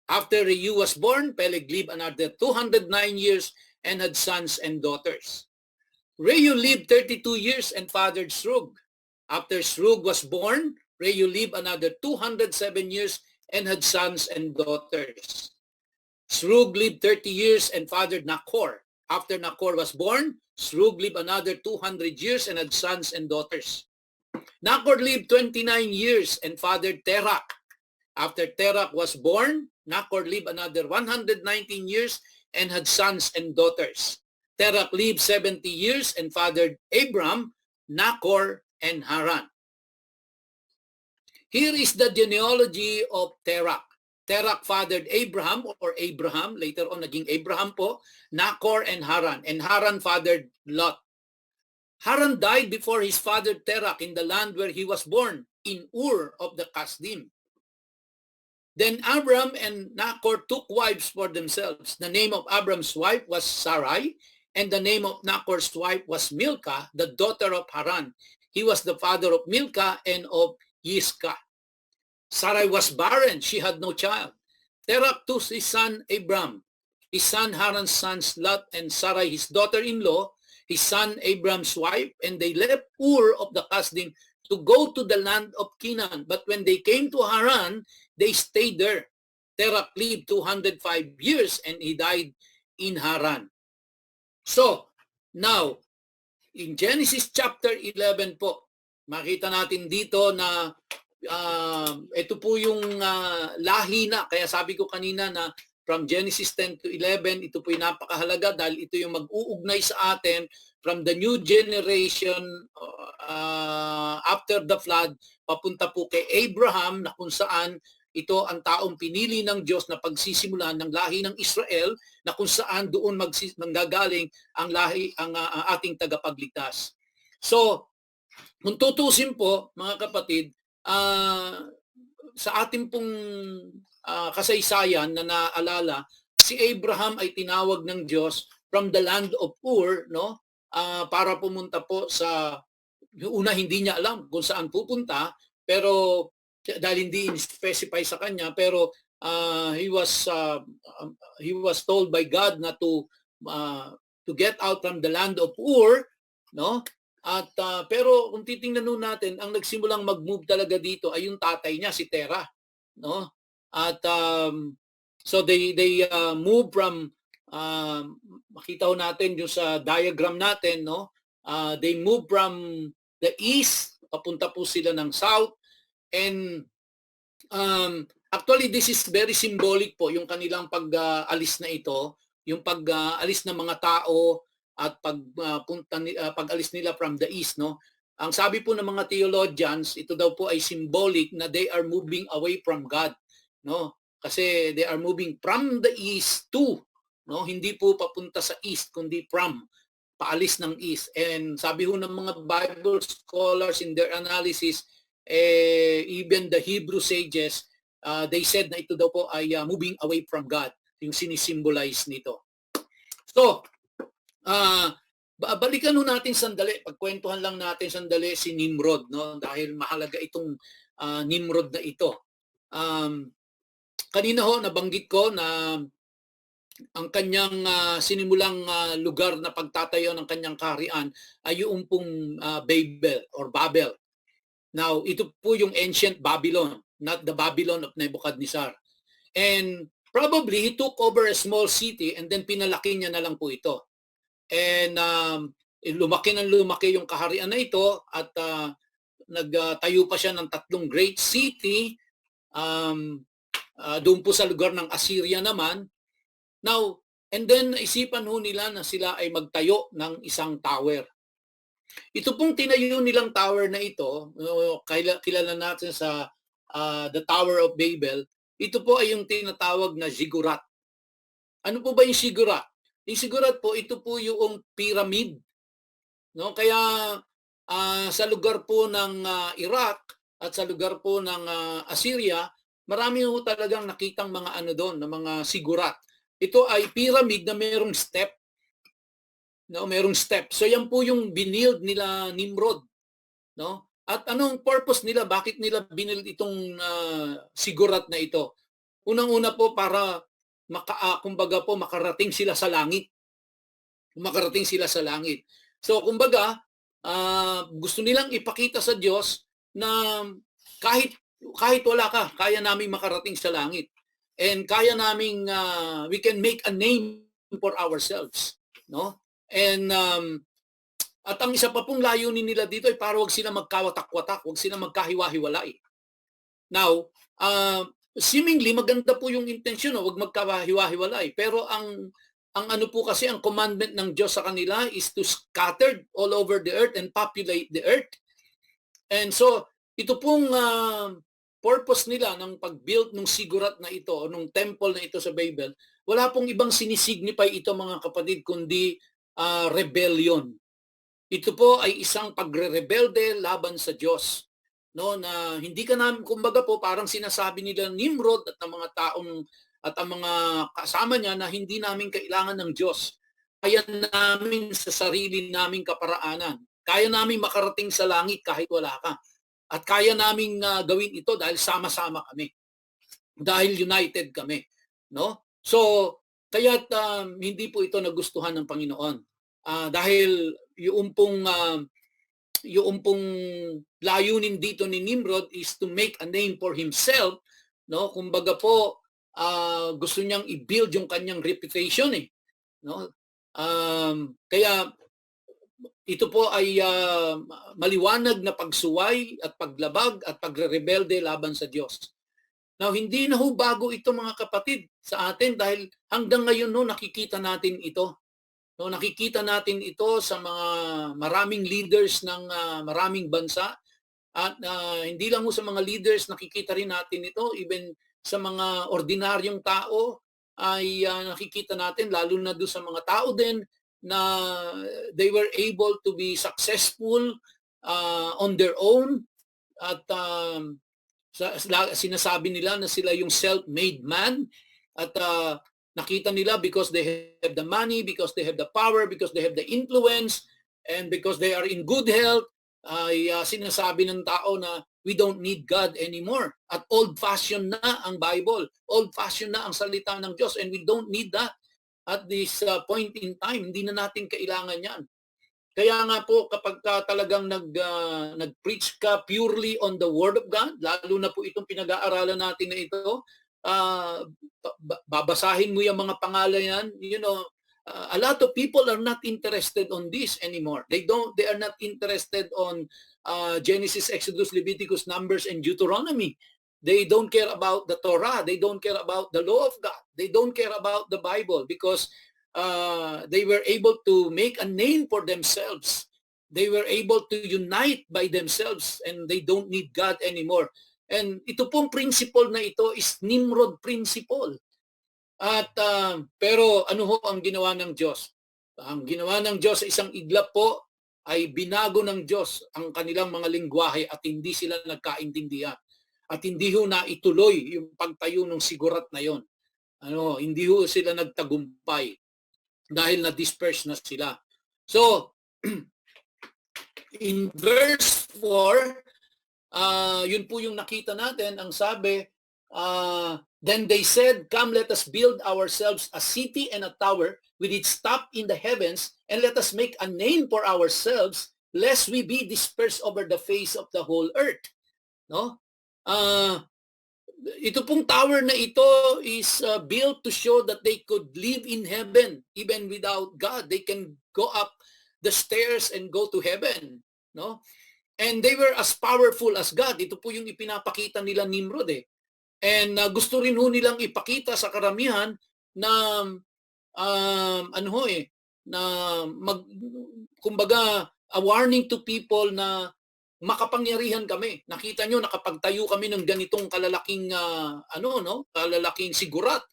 Speaker 1: After Reu was born, Peleg lived another 209 years and had sons and daughters. Reu lived 32 years and fathered Srug. After Srug was born, Reu lived another 207 years and had sons and daughters. Srug lived 30 years and fathered Nachor. After Nachor was born, Srug lived another 200 years and had sons and daughters. Nachor lived 29 years and fathered Terach. After Terach was born, Nachor lived another 119 years and had sons and daughters. Terach lived 70 years and fathered Abram, Nachor, and Haran. Here is the genealogy of Terach. Terach fathered Abraham, later on naging Abraham po, Nachor, and Haran. And Haran fathered Lot. Haran died before his father Terach in the land where he was born, in Ur of the Kasdim. Then Abram and Nachor took wives for themselves. The name of Abram's wife was Sarai, and the name of Nachor's wife was Milcah, the daughter of Haran. He was the father of Milcah and of Yiscah. Sarai was barren, she had no child. Terach took his son Abram, his son Haran's sons Lot and Sarai his daughter-in-law, his son Abraham's wife, and they left Ur of the Kasdim to go to the land of Canaan. But when they came to Haran, they stayed there. Terah lived 205 years and he died in Haran. So, now, in Genesis chapter 11 po, makita natin dito na ito po yung lahi na. Kaya sabi ko kanina na from Genesis 10 to 11, ito po yung napakahalaga dahil ito yung mag-uugnay sa atin from the new generation after the flood, papunta po kay Abraham na kung saan ito ang taong pinili ng Diyos na pagsisimulan ng lahi ng Israel na kung saan doon manggagaling ang lahi ang ating tagapagligtas. So, kung tutusin po mga kapatid, sa ating pong kasaysayan na naalala, si Abraham ay tinawag ng Diyos from the land of Ur, no? Para pumunta po sa una hindi niya alam kung saan pupunta, pero dahil hindi specify sa kanya, pero he was told by God na to get out from the land of Ur, no? At pero kung titingnan natin, ang nagsimulang mag-move talaga dito ay yung tatay niya, si Terah, no? At so they move from makita ho natin yung sa diagram natin, no? They move from the east, papunta po sila ng south, and actually this is very symbolic po yung kanilang pag-alis na ito, yung pag-alis ng mga tao at pag-alis nila from the east, no? Ang sabi po ng mga theologians, ito daw po ay symbolic na they are moving away from God, no? Kasi they are moving from the east to, no? Hindi po papunta sa east kundi from, paalis ng east. And sabi ho ng mga Bible scholars in their analysis, even the Hebrew sages, they said na ito daw po ay moving away from God, yung sinisimbolize nito. So, balikan ho natin sandali, pagkwentuhan lang natin sandali si Nimrod, no? Dahil mahalaga itong Nimrod na ito. Kanina ho nabanggit ko na ang kanyang sinimulang lugar na pagtatayo ng kanyang kaharian ay yung pong Babel or Babel. Now, ito po yung ancient Babylon, not the Babylon of Nebuchadnezzar. And probably he took over a small city and then pinalaki niya na lang po ito. And lumaki yung kaharian na ito at nagtayo pa siya ng 3 great city doon po sa lugar ng Assyria naman. Now, and then isipan ho nila na sila ay magtayo ng isang tower. Ito pong tinayo nilang tower na ito, kilala natin sa the Tower of Babel, ito po ay yung tinatawag na ziggurat. Ano po ba yung ziggurat? Yung ziggurat po, ito po yung pyramid. No? Kaya sa lugar po ng Iraq at sa lugar po ng Assyria, marami ho talagang nakitang mga ano doon, na mga ziggurat. Ito ay pyramid na mayroong step. No, mayroong step. So yan po yung binild nila Nimrod, no? At anong purpose nila? Bakit nila binild itong ziggurat na ito? Unang-una po para kumbaga po makarating sila sa langit. Makarating sila sa langit. So kumbaga gusto nilang ipakita sa Diyos na kahit wala ka, kaya naming makarating sa langit. And kaya naming we can make a name for ourselves, no? And at ang isa pa pong layunin nila dito ay para wag sila magkawatak-watak, wag sila magkahiwa-hiwalay. Now, seemingly maganda po yung intention, wag magkahiwa-hiwalay. Pero ang ano po kasi ang commandment ng Diyos sa kanila is to scatter all over the earth and populate the earth. And so, ito pong purpose nila ng pag-build ng ziggurat na ito o ng temple na ito sa Babel, wala pong ibang sinisignify ito mga kapatid kundi rebellion. Ito po ay isang pagre-rebelde laban sa Diyos, no, na hindi ka namin, kumbaga po parang sinasabi nila Nimrod at ang mga taong at ang mga kasama niya na hindi namin kailangan ng Diyos. Kaya namin sa sarili naming kaparaanan. Kaya namin makarating sa langit kahit wala ka. At kaya namin gawin ito dahil sama-sama kami. Dahil united kami, no? So, kaya hindi po ito nagustuhan ng Panginoon. Dahil yung pong layunin dito ni Nimrod is to make a name for himself, no? Kumbaga po, gusto niyang i-build yung kanyang reputation, no? Kaya ito po ay maliwanag na pagsuway at paglabag at pagrebelde laban sa Diyos. Now, hindi na ho bago ito mga kapatid sa atin dahil hanggang ngayon no, nakikita natin ito. No, nakikita natin ito sa mga maraming leaders ng maraming bansa at hindi lang ho sa mga leaders, nakikita rin natin ito even sa mga ordinaryong tao ay nakikita natin lalo na doon sa mga tao din na they were able to be successful on their own at sinasabi nila na sila yung self-made man at nakita nila because they have the money, because they have the power, because they have the influence, and because they are in good health, ay sinasabi ng tao na we don't need God anymore. At old-fashioned na ang Bible, old-fashioned na ang salita ng Diyos, and we don't need that at this point in time. Hindi na natin kailangan yan. Kaya nga po kapag talagang nag-preach ka purely on the Word of God, lalo na po itong pinag-aaralan natin na ito, babasahin mo yung mga pangalan yan, a lot of people are not interested on this anymore. They are not interested on Genesis, Exodus, Leviticus, Numbers, and Deuteronomy. They don't care about the Torah. They don't care about the law of God. They don't care about the Bible because they were able to make a name for themselves. They were able to unite by themselves and they don't need God anymore. And ito pong principle na ito is Nimrod principle. At pero ano ho ang ginawa ng Diyos? Ang ginawa ng Diyos sa isang iglap po ay binago ng Diyos ang kanilang mga lingwahe at hindi sila nagkaintindihan. At hindi ho na ituloy yung pagtayo ng sigurat na yon. Hindi ho sila nagtagumpay dahil na-disperse na sila. So, in verse 4, yun po yung nakita natin, ang sabi, then they said, come let us build ourselves a city and a tower with its top in the heavens, and let us make a name for ourselves, lest we be dispersed over the face of the whole earth. No? Ito pong tower na ito is built to show that they could live in heaven even without God. They can go up the stairs and go to heaven, no? And they were as powerful as God. Ito po yung ipinapakita nila Nimrod And gusto rin ho nilang ipakita sa karamihan na kumbaga a warning to people na makapangyarihan kami. Nakita nyo, nakapagtayo kami ng ganitong kalalaking kalalaking sigurat.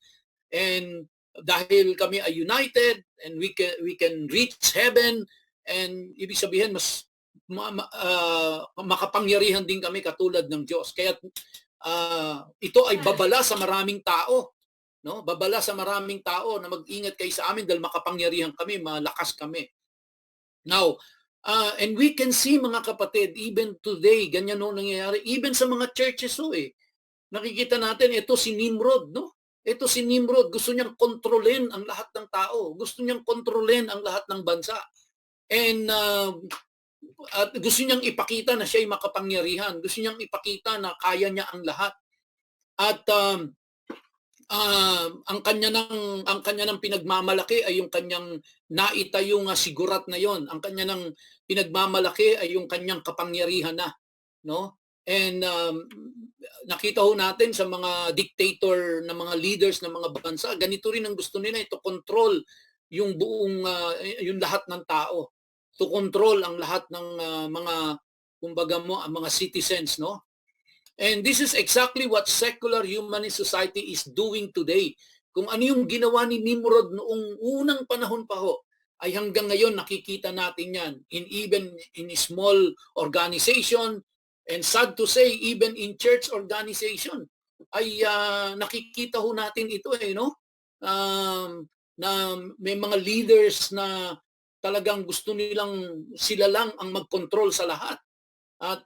Speaker 1: And dahil kami ay united and we can reach heaven, and ibig sabihin mas makapangyarihan din kami katulad ng Diyos. Kaya ito ay babala sa maraming tao, no? Babala sa maraming tao na mag-ingat kayo sa amin dahil makapangyarihan kami, malakas kami. Now, and we can see mga kapatid, even today, ganyan no nangyayari, even sa mga churches nakikita natin, ito si Nimrod, no? Ito si Nimrod, gusto niyang kontrolin ang lahat ng tao, gusto niyang kontrolin ang lahat ng bansa. And at gusto niyang ipakita na siya ay makapangyarihan, gusto niyang ipakita na kaya niya ang lahat. At ang kanya ng pinagmamalaki ay yung kanyang naitayong sigurat na yon. Ang kanya ng pinagmamalaki ay yung kanyang kapangyarihan na, no? And nakita ho natin sa mga dictator na mga leaders ng mga bansa, ganito rin ang gusto nila, to control yung buong yung lahat ng tao, to control ang lahat ng mga kumbaga mo ang mga citizens, no? And this is exactly what secular humanist society is doing today. Kung ano yung ginawa ni Nimrod noong unang panahon pa ho, ay hanggang ngayon nakikita natin yan even in a small organization, and sad to say, even in church organization, ay nakikita ho natin ito no? Na may mga leaders na talagang gusto nilang sila lang ang mag-control sa lahat. At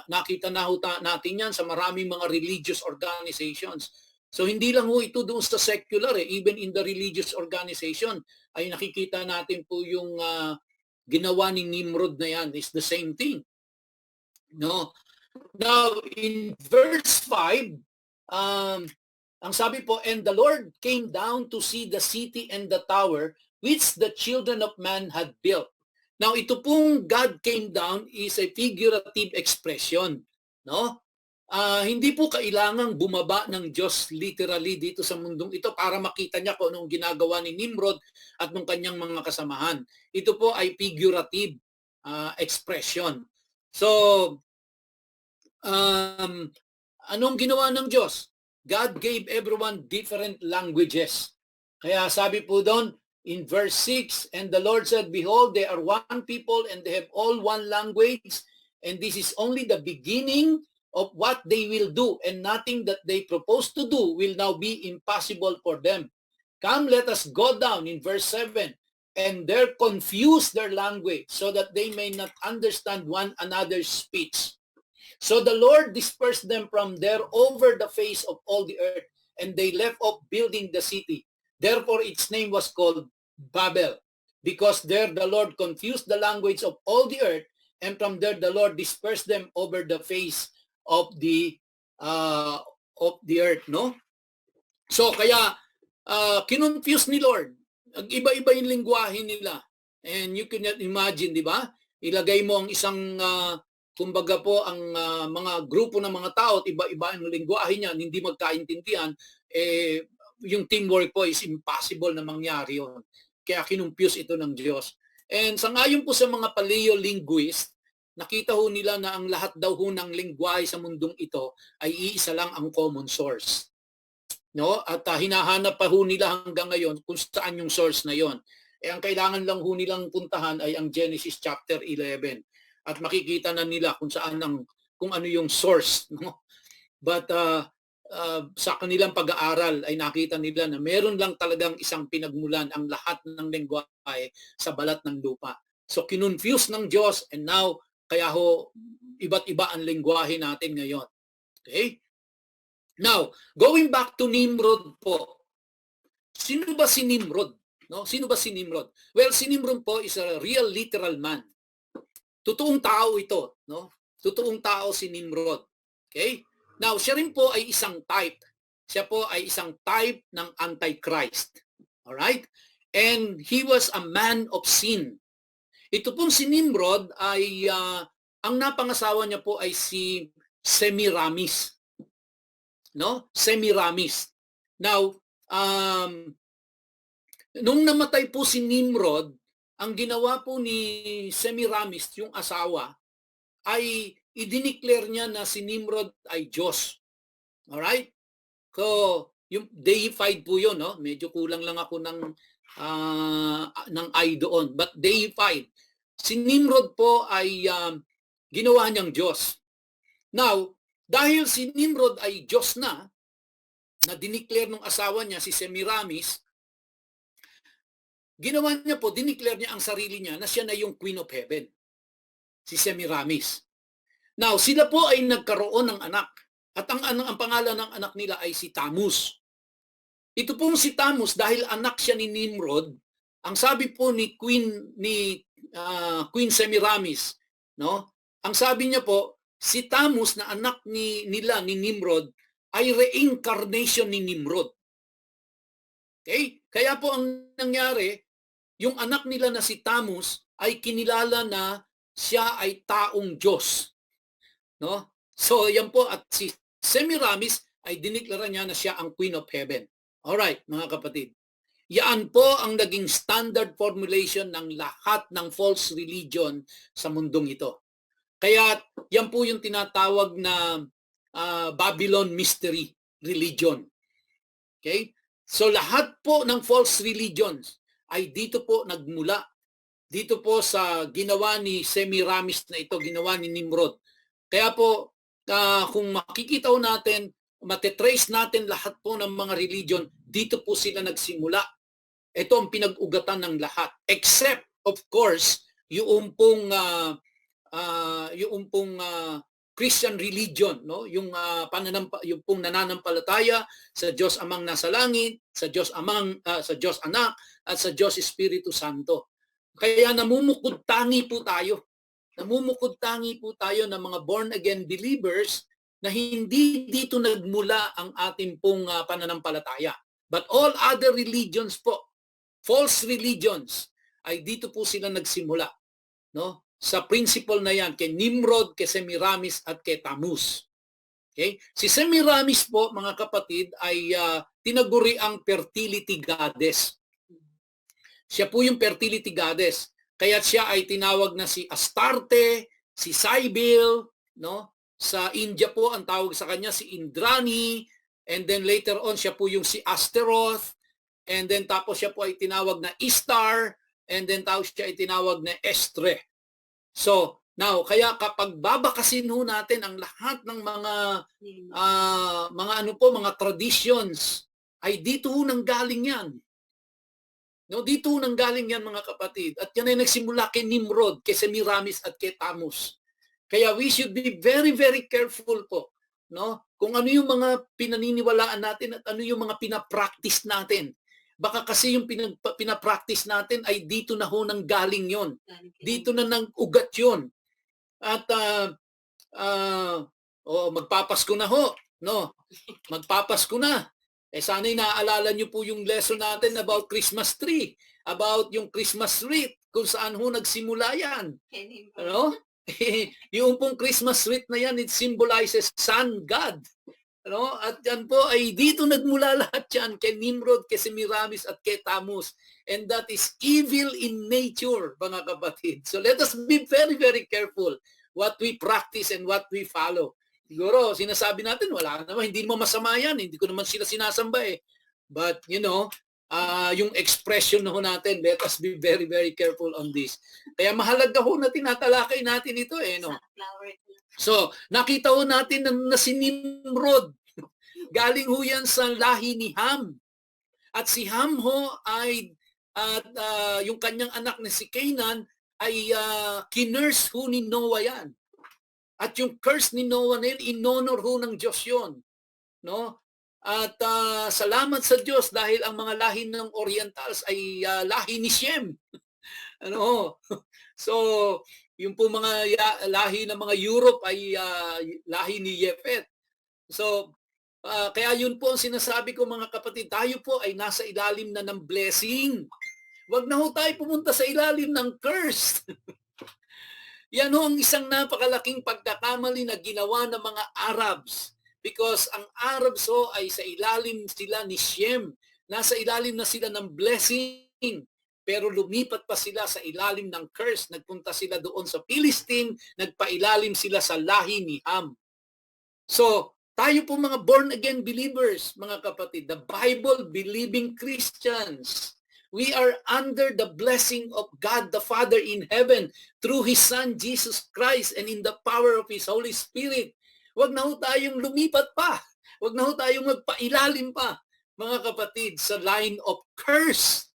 Speaker 1: nakita na natin yan sa maraming mga religious organizations. So hindi lang ho ito doon sa secular, even in the religious organization ay nakikita natin po yung ginawa ni Nimrod na yan is the same thing. No? Now, in verse 5, ang sabi po, and the Lord came down to see the city and the tower which the children of man had built. Now, ito pong God came down is a figurative expression. No? Hindi po kailangang bumaba ng Diyos literally dito sa mundong ito para makita niya kung anong ginagawa ni Nimrod at ng kanyang mga kasamahan. Ito po ay figurative expression. So, anong ginawa ng Diyos? God gave everyone different languages. Kaya sabi po doon, in verse 6, and the Lord said, behold, they are one people and they have all one language, and this is only the beginning of what they will do, and nothing that they propose to do will now be impossible for them. Come, let us go down in verse 7, and there confuse their language so that they may not understand one another's speech. So the Lord dispersed them from there over the face of all the earth, and they left off building the city. Therefore its name was called Babel, because there the Lord confused the language of all the earth, and from there the Lord dispersed them over the face of the earth. No? So kaya kinonfuse ni Lord. Iba-iba yung lingwahe nila. And you can imagine, di ba? Ilagay mo ang isang kumbaga po ang mga grupo ng mga tao at iba-iba ang lingwahe niyan, hindi magkaintindihan, yung teamwork po is impossible na mangyari yun. Kaya kinumpuse ito ng Diyos. And sangayon po sa mga paleo-linguist, nakita ho nila na ang lahat daw ho ng lingwahe sa mundong ito ay iisa lang ang common source. No? At hinahanap pa ho nila hanggang ngayon kung saan yung source na yon. Ang kailangan lang ho nilang puntahan ay ang Genesis chapter 11. At makikita na nila kung saan kung ano yung source, no? But sa kanilang pag-aaral ay nakita nila na meron lang talagang isang pinagmulan ang lahat ng lengguwahe sa balat ng lupa. So kinonfuse ng Diyos, and now kaya ho iba't iba ang lengguwahe natin ngayon. Okay? Now, going back to Nimrod po. Sino ba si Nimrod? No? Sino ba si Nimrod? Well, si Nimrod po is a real literal man. Totoong tao ito, no? Totoong tao si Nimrod. Okay? Now, siya rin po ay isang type. Siya po ay isang type ng Antichrist. All right? And he was a man of sin. Ito pong si Nimrod ay ang napangasawa niya po ay si Semiramis. No? Semiramis. Now, nung namatay po si Nimrod, ang ginawa po ni Semiramis, yung asawa, ay i-declare niya na si Nimrod ay Diyos. Alright? So, yung deified po yun, no? Medyo kulang lang ako ng I doon. But deified. Si Nimrod po ay ginawa niyang Diyos. Now, dahil si Nimrod ay Diyos na dineclare ng asawa niya, si Semiramis, ginawa niya po, dineclare niya ang sarili niya na siya na yung Queen of Heaven, si Semiramis. Now, sila po ay nagkaroon ng anak. At ang pangalan ng anak nila ay si Tammuz. Ito pong si Tammuz, dahil anak siya ni Nimrod, ang sabi po ni Queen Semiramis, no? Ang sabi niya po, si Tammuz na anak nila ni Nimrod ay reincarnation ni Nimrod. Okay? Kaya po ang nangyari, yung anak nila na si Tammuz ay kinilala na siya ay taong Diyos. No? So yan po, at si Semiramis ay diniklara niya na siya ang Queen of Heaven. Alright, mga kapatid. Yan po ang naging standard formulation ng lahat ng false religion sa mundong ito. Kaya yan po yung tinatawag na Babylon Mystery Religion. Okay? So lahat po ng false religions ay dito po nagmula. Dito po sa ginawa ni Semiramis na ito, ginawa ni Nimrod. Kaya po, kung makikita natin, matetrace natin lahat po ng mga religion, dito po sila nagsimula. Ito ang pinag-ugatan ng lahat. Except, of course, yung pong Christian religion, no? Yung yung pong nananampalataya sa Diyos Amang nasa langit, sa Diyos Amang, sa Diyos Anak, at sa Diyos Espiritu Santo. Kaya namumukod tangi po tayo. Namumukod tangi po tayo ng mga born again believers na hindi dito nagmula ang ating pong pananampalataya. But all other religions po, false religions, ay dito po sila nagsimula, no? Sa principle na yan, kay Nimrod, kay Semiramis, at kay Tammuz. Okay? Si Semiramis po, mga kapatid, ay tinaguri ang fertility goddess. Siya po yung fertility goddess. Kaya siya ay tinawag na si Astarte, si Cybele, no? Sa India po, ang tawag sa kanya si Indrani, and then later on, siya po yung si Asteroth, and then tapos siya po ay tinawag na Istar, and then tapos siya ay tinawag na Estre. So, now, kaya kapag babakasin ho natin ang lahat ng mga traditions, ay dito ho nanggaling yan. No, dito ho nanggaling yan, mga kapatid. At yan ay nagsimula kay Nimrod, kay Semiramis, at kay Tammuz. Kaya we should be very, very careful po, no? Kung ano yung mga pinaniniwalaan natin at ano yung mga pinapractice natin. Baka kasi yung pinapractice natin ay dito na ho nang galing yon. Dito na nang ugat yon. At magpapasko na ho, no? Magpapasko na. Sana'y naaalala niyo po yung lesson natin about Christmas tree, about yung Christmas wreath, kung saan ho nagsimula yan. Ano? Yung pong Christmas wreath na yan, it symbolizes Sun God. Ano? At yan po ay dito nagmula lahat yan, kay Nimrod, kay Semiramis, at kay Tammuz. And that is evil in nature, mga kapatid. So let us be very, very careful what we practice and what we follow. Siguro, sinasabi natin, wala naman, hindi mo masama yan, hindi ko naman sila sinasamba eh. But, yung expression na ho natin, let us be very, very careful on this. Kaya mahalaga ho na tinatalakay natin ito eh, no? So, nakita ho natin na si Nimrod, galing ho yan sa lahi ni Ham. At si Ham ho ay, yung kanyang anak na si Canaan, ay kinurse ho ni Noah yan. At yung curse ni Noah na yun, inonor ho ng Diyos yun. No? At salamat sa Diyos dahil ang mga lahi ng Orientals ay lahi ni Shem. Ano? So, yung po mga lahi ng mga Europe ay lahi ni Yefet. So, kaya yun po ang sinasabi ko, mga kapatid, tayo po ay nasa ilalim na ng blessing. Huwag na ho tayo pumunta sa ilalim ng curse. Yan ho ang isang napakalaking pagkakamali na ginawa ng mga Arabs. Because ang Arabs ho ay sa ilalim sila ni Shem. Nasa ilalim na sila ng blessing. Pero lumipat pa sila sa ilalim ng curse. Nagpunta sila doon sa Philistine. Nagpailalim sila sa lahi ni Ham. So, tayo po mga born-again believers, mga kapatid, the Bible-believing Christians, we are under the blessing of God the Father in heaven through His Son, Jesus Christ, and in the power of His Holy Spirit. Huwag na ho tayong lumipat pa. Huwag na ho tayong magpailalim pa, mga kapatid, sa line of curse.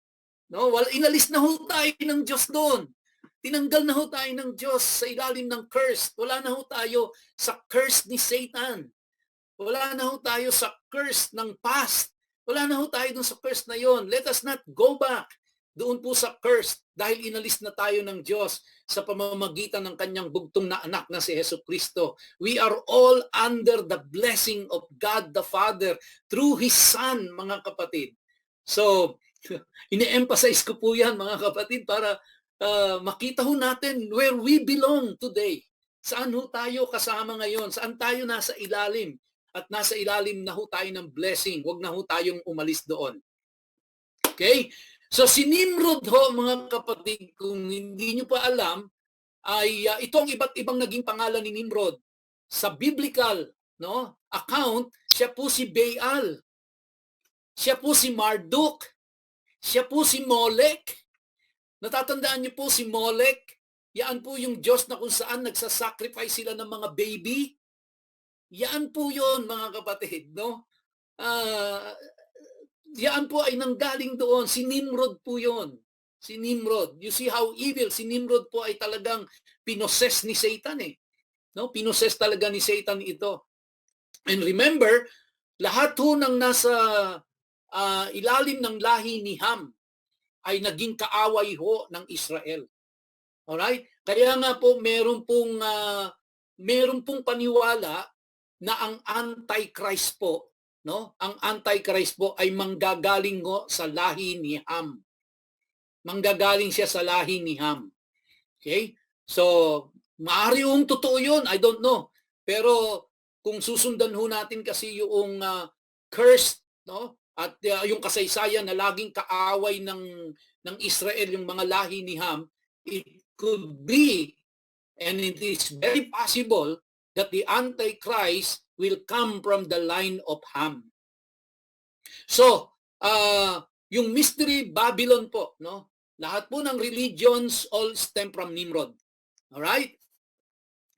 Speaker 1: No? Well, inalis na ho tayo ng Diyos doon. Tinanggal na ho tayo ng Diyos sa ilalim ng curse. Wala na ho tayo sa curse ni Satan. Wala na ho tayo sa curse ng past. Wala na ho tayo dun sa curse na yon. Let us not go back doon po sa curse dahil inalis na tayo ng Diyos sa pamamagitan ng kanyang bugtong na anak na si Jesucristo. We are all under the blessing of God the Father through His Son, mga kapatid. So, ini-emphasize ko po yan, mga kapatid, para makita ho natin where we belong today. Saan ho tayo kasama ngayon? Saan tayo nasa ilalim? At nasa ilalim na ho tayo ng blessing. Huwag na ho tayong umalis doon. Okay? So si Nimrod ho, mga kapatid, kung hindi nyo pa alam, ay ito ang iba't ibang naging pangalan ni Nimrod. Sa biblical account, siya po si Baal. Siya po si Marduk. Siya po si Molech. Natatandaan niyo po si Molech? Yan po yung Diyos na kung saan nagsasacrifice sila ng mga baby. Yan po yun, mga kapatid, no? Yan po ay nanggaling doon. Si Nimrod po yun. Si Nimrod. You see how evil. Si Nimrod po ay talagang pinoses ni Satan eh. No? Pinoses talaga ni Satan ito. And remember, lahat ho ng nasa ilalim ng lahi ni Ham ay naging kaaway ho ng Israel. Alright? Kaya nga po meron pong paniwala na ang Antichrist po, no? Ang Antichrist po ay manggagaling ho sa lahi ni Ham. Manggagaling siya sa lahi ni Ham. Okay? So, maaari yung totoo yun, I don't know. Pero kung susundan ho natin kasi yung cursed, no? At yung kasaysayan na laging kaaway ng Israel, yung mga lahi ni Ham, it could be, and it is very possible, that the Antichrist will come from the line of Ham. So, yung mystery Babylon po, no? Lahat po ng religions all stem from Nimrod. Alright?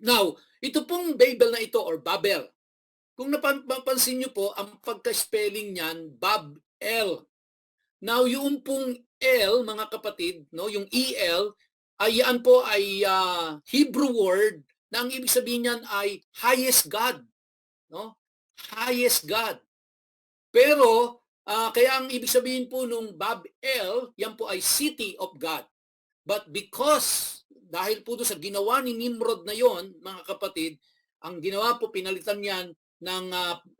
Speaker 1: Now, ito pong Babel na ito or Babel, kung napapansin nyo po, ang pagka-spelling niyan, Bab-El. Now, yung pong L, mga kapatid, no, yung EL, ay yan po ay Hebrew word na ang ibig sabihin niyan ay highest God. No? Highest God. Pero, kaya ang ibig sabihin po nung Bab-El, yan po ay city of God. But because, dahil po doon sa ginawa ni Nimrod na yon, mga kapatid, ang ginawa po, pinalitan yan ng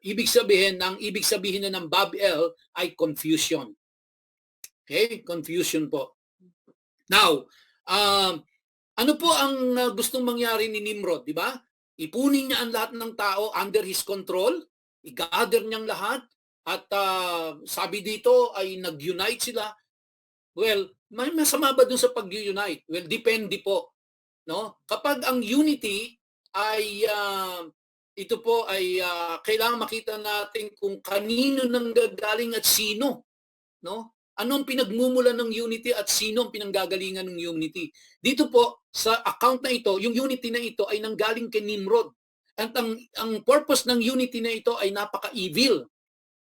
Speaker 1: ibig sabihin na ng Bab-El ay confusion. Okay? Confusion po. Now, ano po ang gustong mangyari ni Nimrod, di ba? Ipunin niya ang lahat ng tao under his control, i-gather niyang lahat, at sabi dito ay nag-unite sila. Well, may masama ba dun sa pag-unite? Well, depende po. No? Kapag ang unity ay ito po ay kailangan makita natin kung kanino nang gagaling at sino, no? Ano ang pinagmumulan ng unity at sino ang pinanggagalingan ng unity? Dito po sa account na ito, yung unity na ito ay nanggaling kay Nimrod. At ang purpose ng unity na ito ay napaka-evil,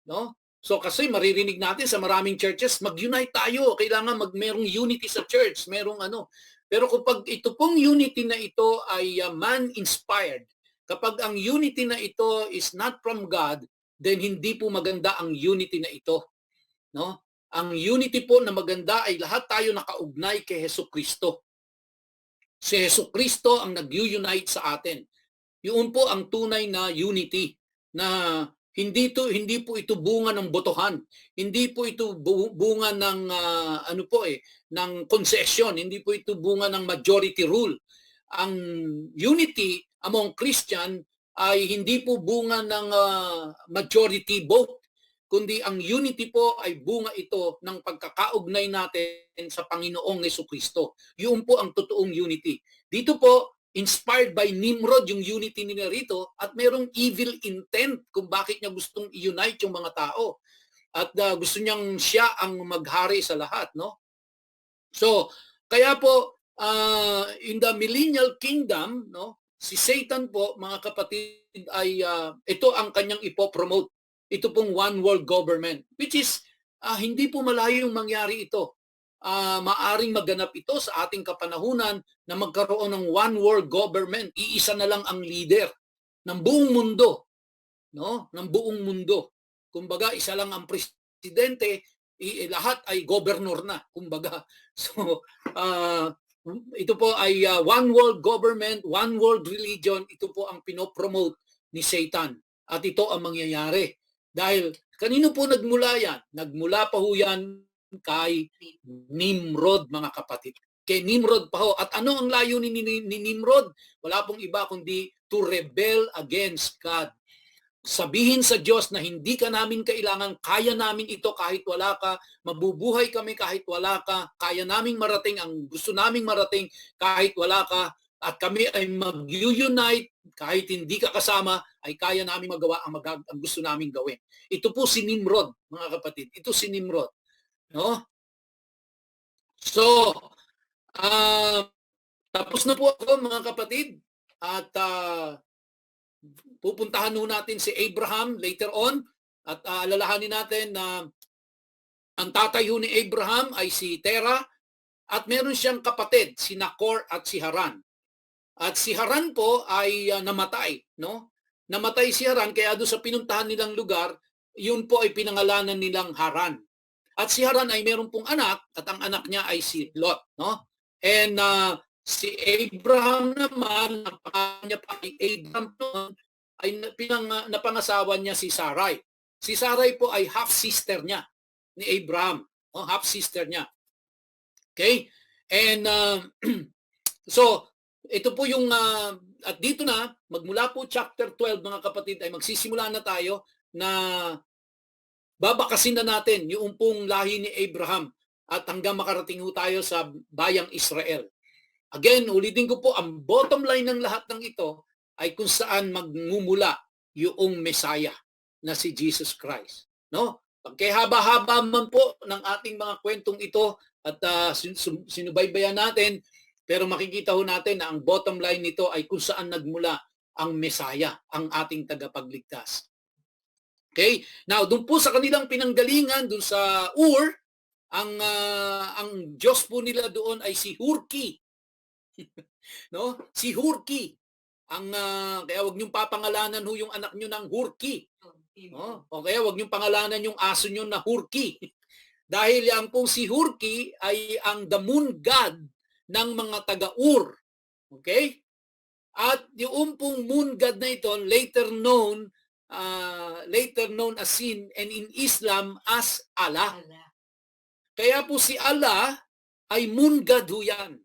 Speaker 1: no? So kasi maririnig natin sa maraming churches, mag-unite tayo, kailangan merong unity sa church, merong ano. Pero kapag ito pong unity na ito ay man-inspired, kapag ang unity na ito is not from God, then hindi po maganda ang unity na ito. No? Ang unity po na maganda ay lahat tayo nakaugnay kay Hesukristo. Si Hesukristo ang nag-unite sa atin. Yun po ang tunay na unity na hindi po ito bunga ng botohan. Hindi po ito bunga ng ng concession, hindi po ito bunga ng majority rule. Ang unity among Christian ay hindi po bunga ng majority vote, kundi ang unity po ay bunga ito ng pagkakaugnay natin sa Panginoong Jesucristo. Yun po ang totoong unity. Dito po, inspired by Nimrod yung unity nila rito, at merong evil intent kung bakit niya gustong i-unite yung mga tao. At gusto niyang siya ang maghari sa lahat, no? So, kaya po in the millennial kingdom, no, si Satan po, mga kapatid, ay ito ang kanyang ipopromote. Ito pong one world government, which is hindi po malayo yung mangyari ito. Maaring maganap ito sa ating kapanahunan na magkaroon ng one world government. Iisa na lang ang leader ng buong mundo, no? Ng buong mundo. Kumbaga, isa lang ang presidente, lahat ay governor na, kumbaga. So, ito po ay one world government, one world religion. Ito po ang pinopromote ni Satan. At ito ang mangyayari. Dahil kanino po nagmula yan? Nagmula pa ho yan kay Nimrod, mga kapatid. Kay Nimrod pa ho. At ano ang layunin ni Nimrod? Wala pong iba kundi to rebel against God. Sabihin sa Diyos na hindi ka namin kailangan, kaya namin ito kahit wala ka, mabubuhay kami kahit wala ka, kaya naming marating ang gusto naming marating kahit wala ka, at kami ay mag-unite kahit hindi ka kasama, ay kaya naming magawa ang gusto naming gawin. Ito po si Nimrod, mga kapatid. Ito si Nimrod. No? So, tapos na po ako, mga kapatid, at pupuntahan nun natin si Abraham later on, at alalahanin natin na ang tatay ni Abraham ay si Terah, at meron siyang kapatid, si Nahor at si Haran. At si Haran po ay namatay, no? Namatay si Haran, kaya doon sa pinuntahan nilang lugar, yun po ay pinangalanan nilang Haran. At si Haran ay meron pong anak, at ang anak niya ay si Lot, no? And si Abraham naman, ang pangalan niya pa ay Abraham noon, ay napangasawa niya si Sarai. Si Sarai po ay half-sister niya ni Abraham, no? Half-sister niya. Okay? And so, ito po yung, at dito na, magmula po chapter 12 mga kapatid, ay magsisimula na tayo na babakasin na natin yung pong lahi ni Abraham at hanggang makarating ho tayo sa bayang Israel. Again, ulitin ko po, ang bottom line ng lahat ng ito ay kung saan magmumula yung Messiah na si Jesus Christ. No? Kaya haba-haba man po ng ating mga kwentong ito at sinubaybayan natin, pero makikita ho natin na ang bottom line nito ay kung saan nagmula ang Messiah, ang ating tagapagligtas. Okay? Now, doon po sa kanilang pinanggalingan, doon sa Ur, ang Diyos po nila doon ay si Hurki. No? Si Hurki. Kaya wag niyong papangalanan ho yung anak niyo ng Hurki. No? O kaya wag niyong pangalanan yung aso niyo na Hurki. Dahil yan pong si Hurki ay ang the moon god ng mga taga-Ur. Okay? At yung pong moon god na ito, later known as sin and in Islam as Allah. Kaya po si Allah ay moon god ho yan.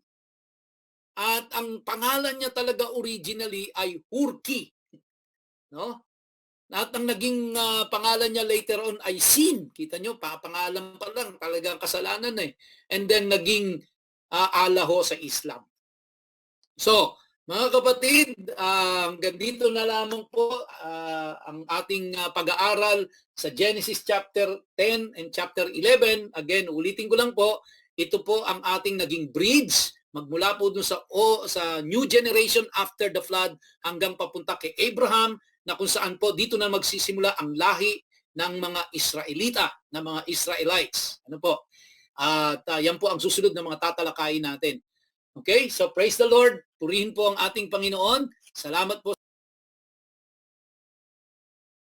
Speaker 1: At ang pangalan niya talaga originally ay Hurki. No? At ang naging pangalan niya later on ay Sin. Kita nyo, pangalan pa lang, talagang kasalanan eh. And then naging Allah ho sa Islam. So, mga kapatid, hanggang dito na lamang po ang ating pag-aaral sa Genesis chapter 10 and chapter 11. Again, ulitin ko lang po, ito po ang ating naging bridge magmula po dun sa new generation after the flood hanggang papunta kay Abraham, na kung saan po dito na magsisimula ang lahi ng mga Israelita, ng mga Israelites. Ano po? At yan po ang susunod na mga tatalakayin natin. Okay? So praise the Lord. Purihin po ang ating Panginoon. Salamat po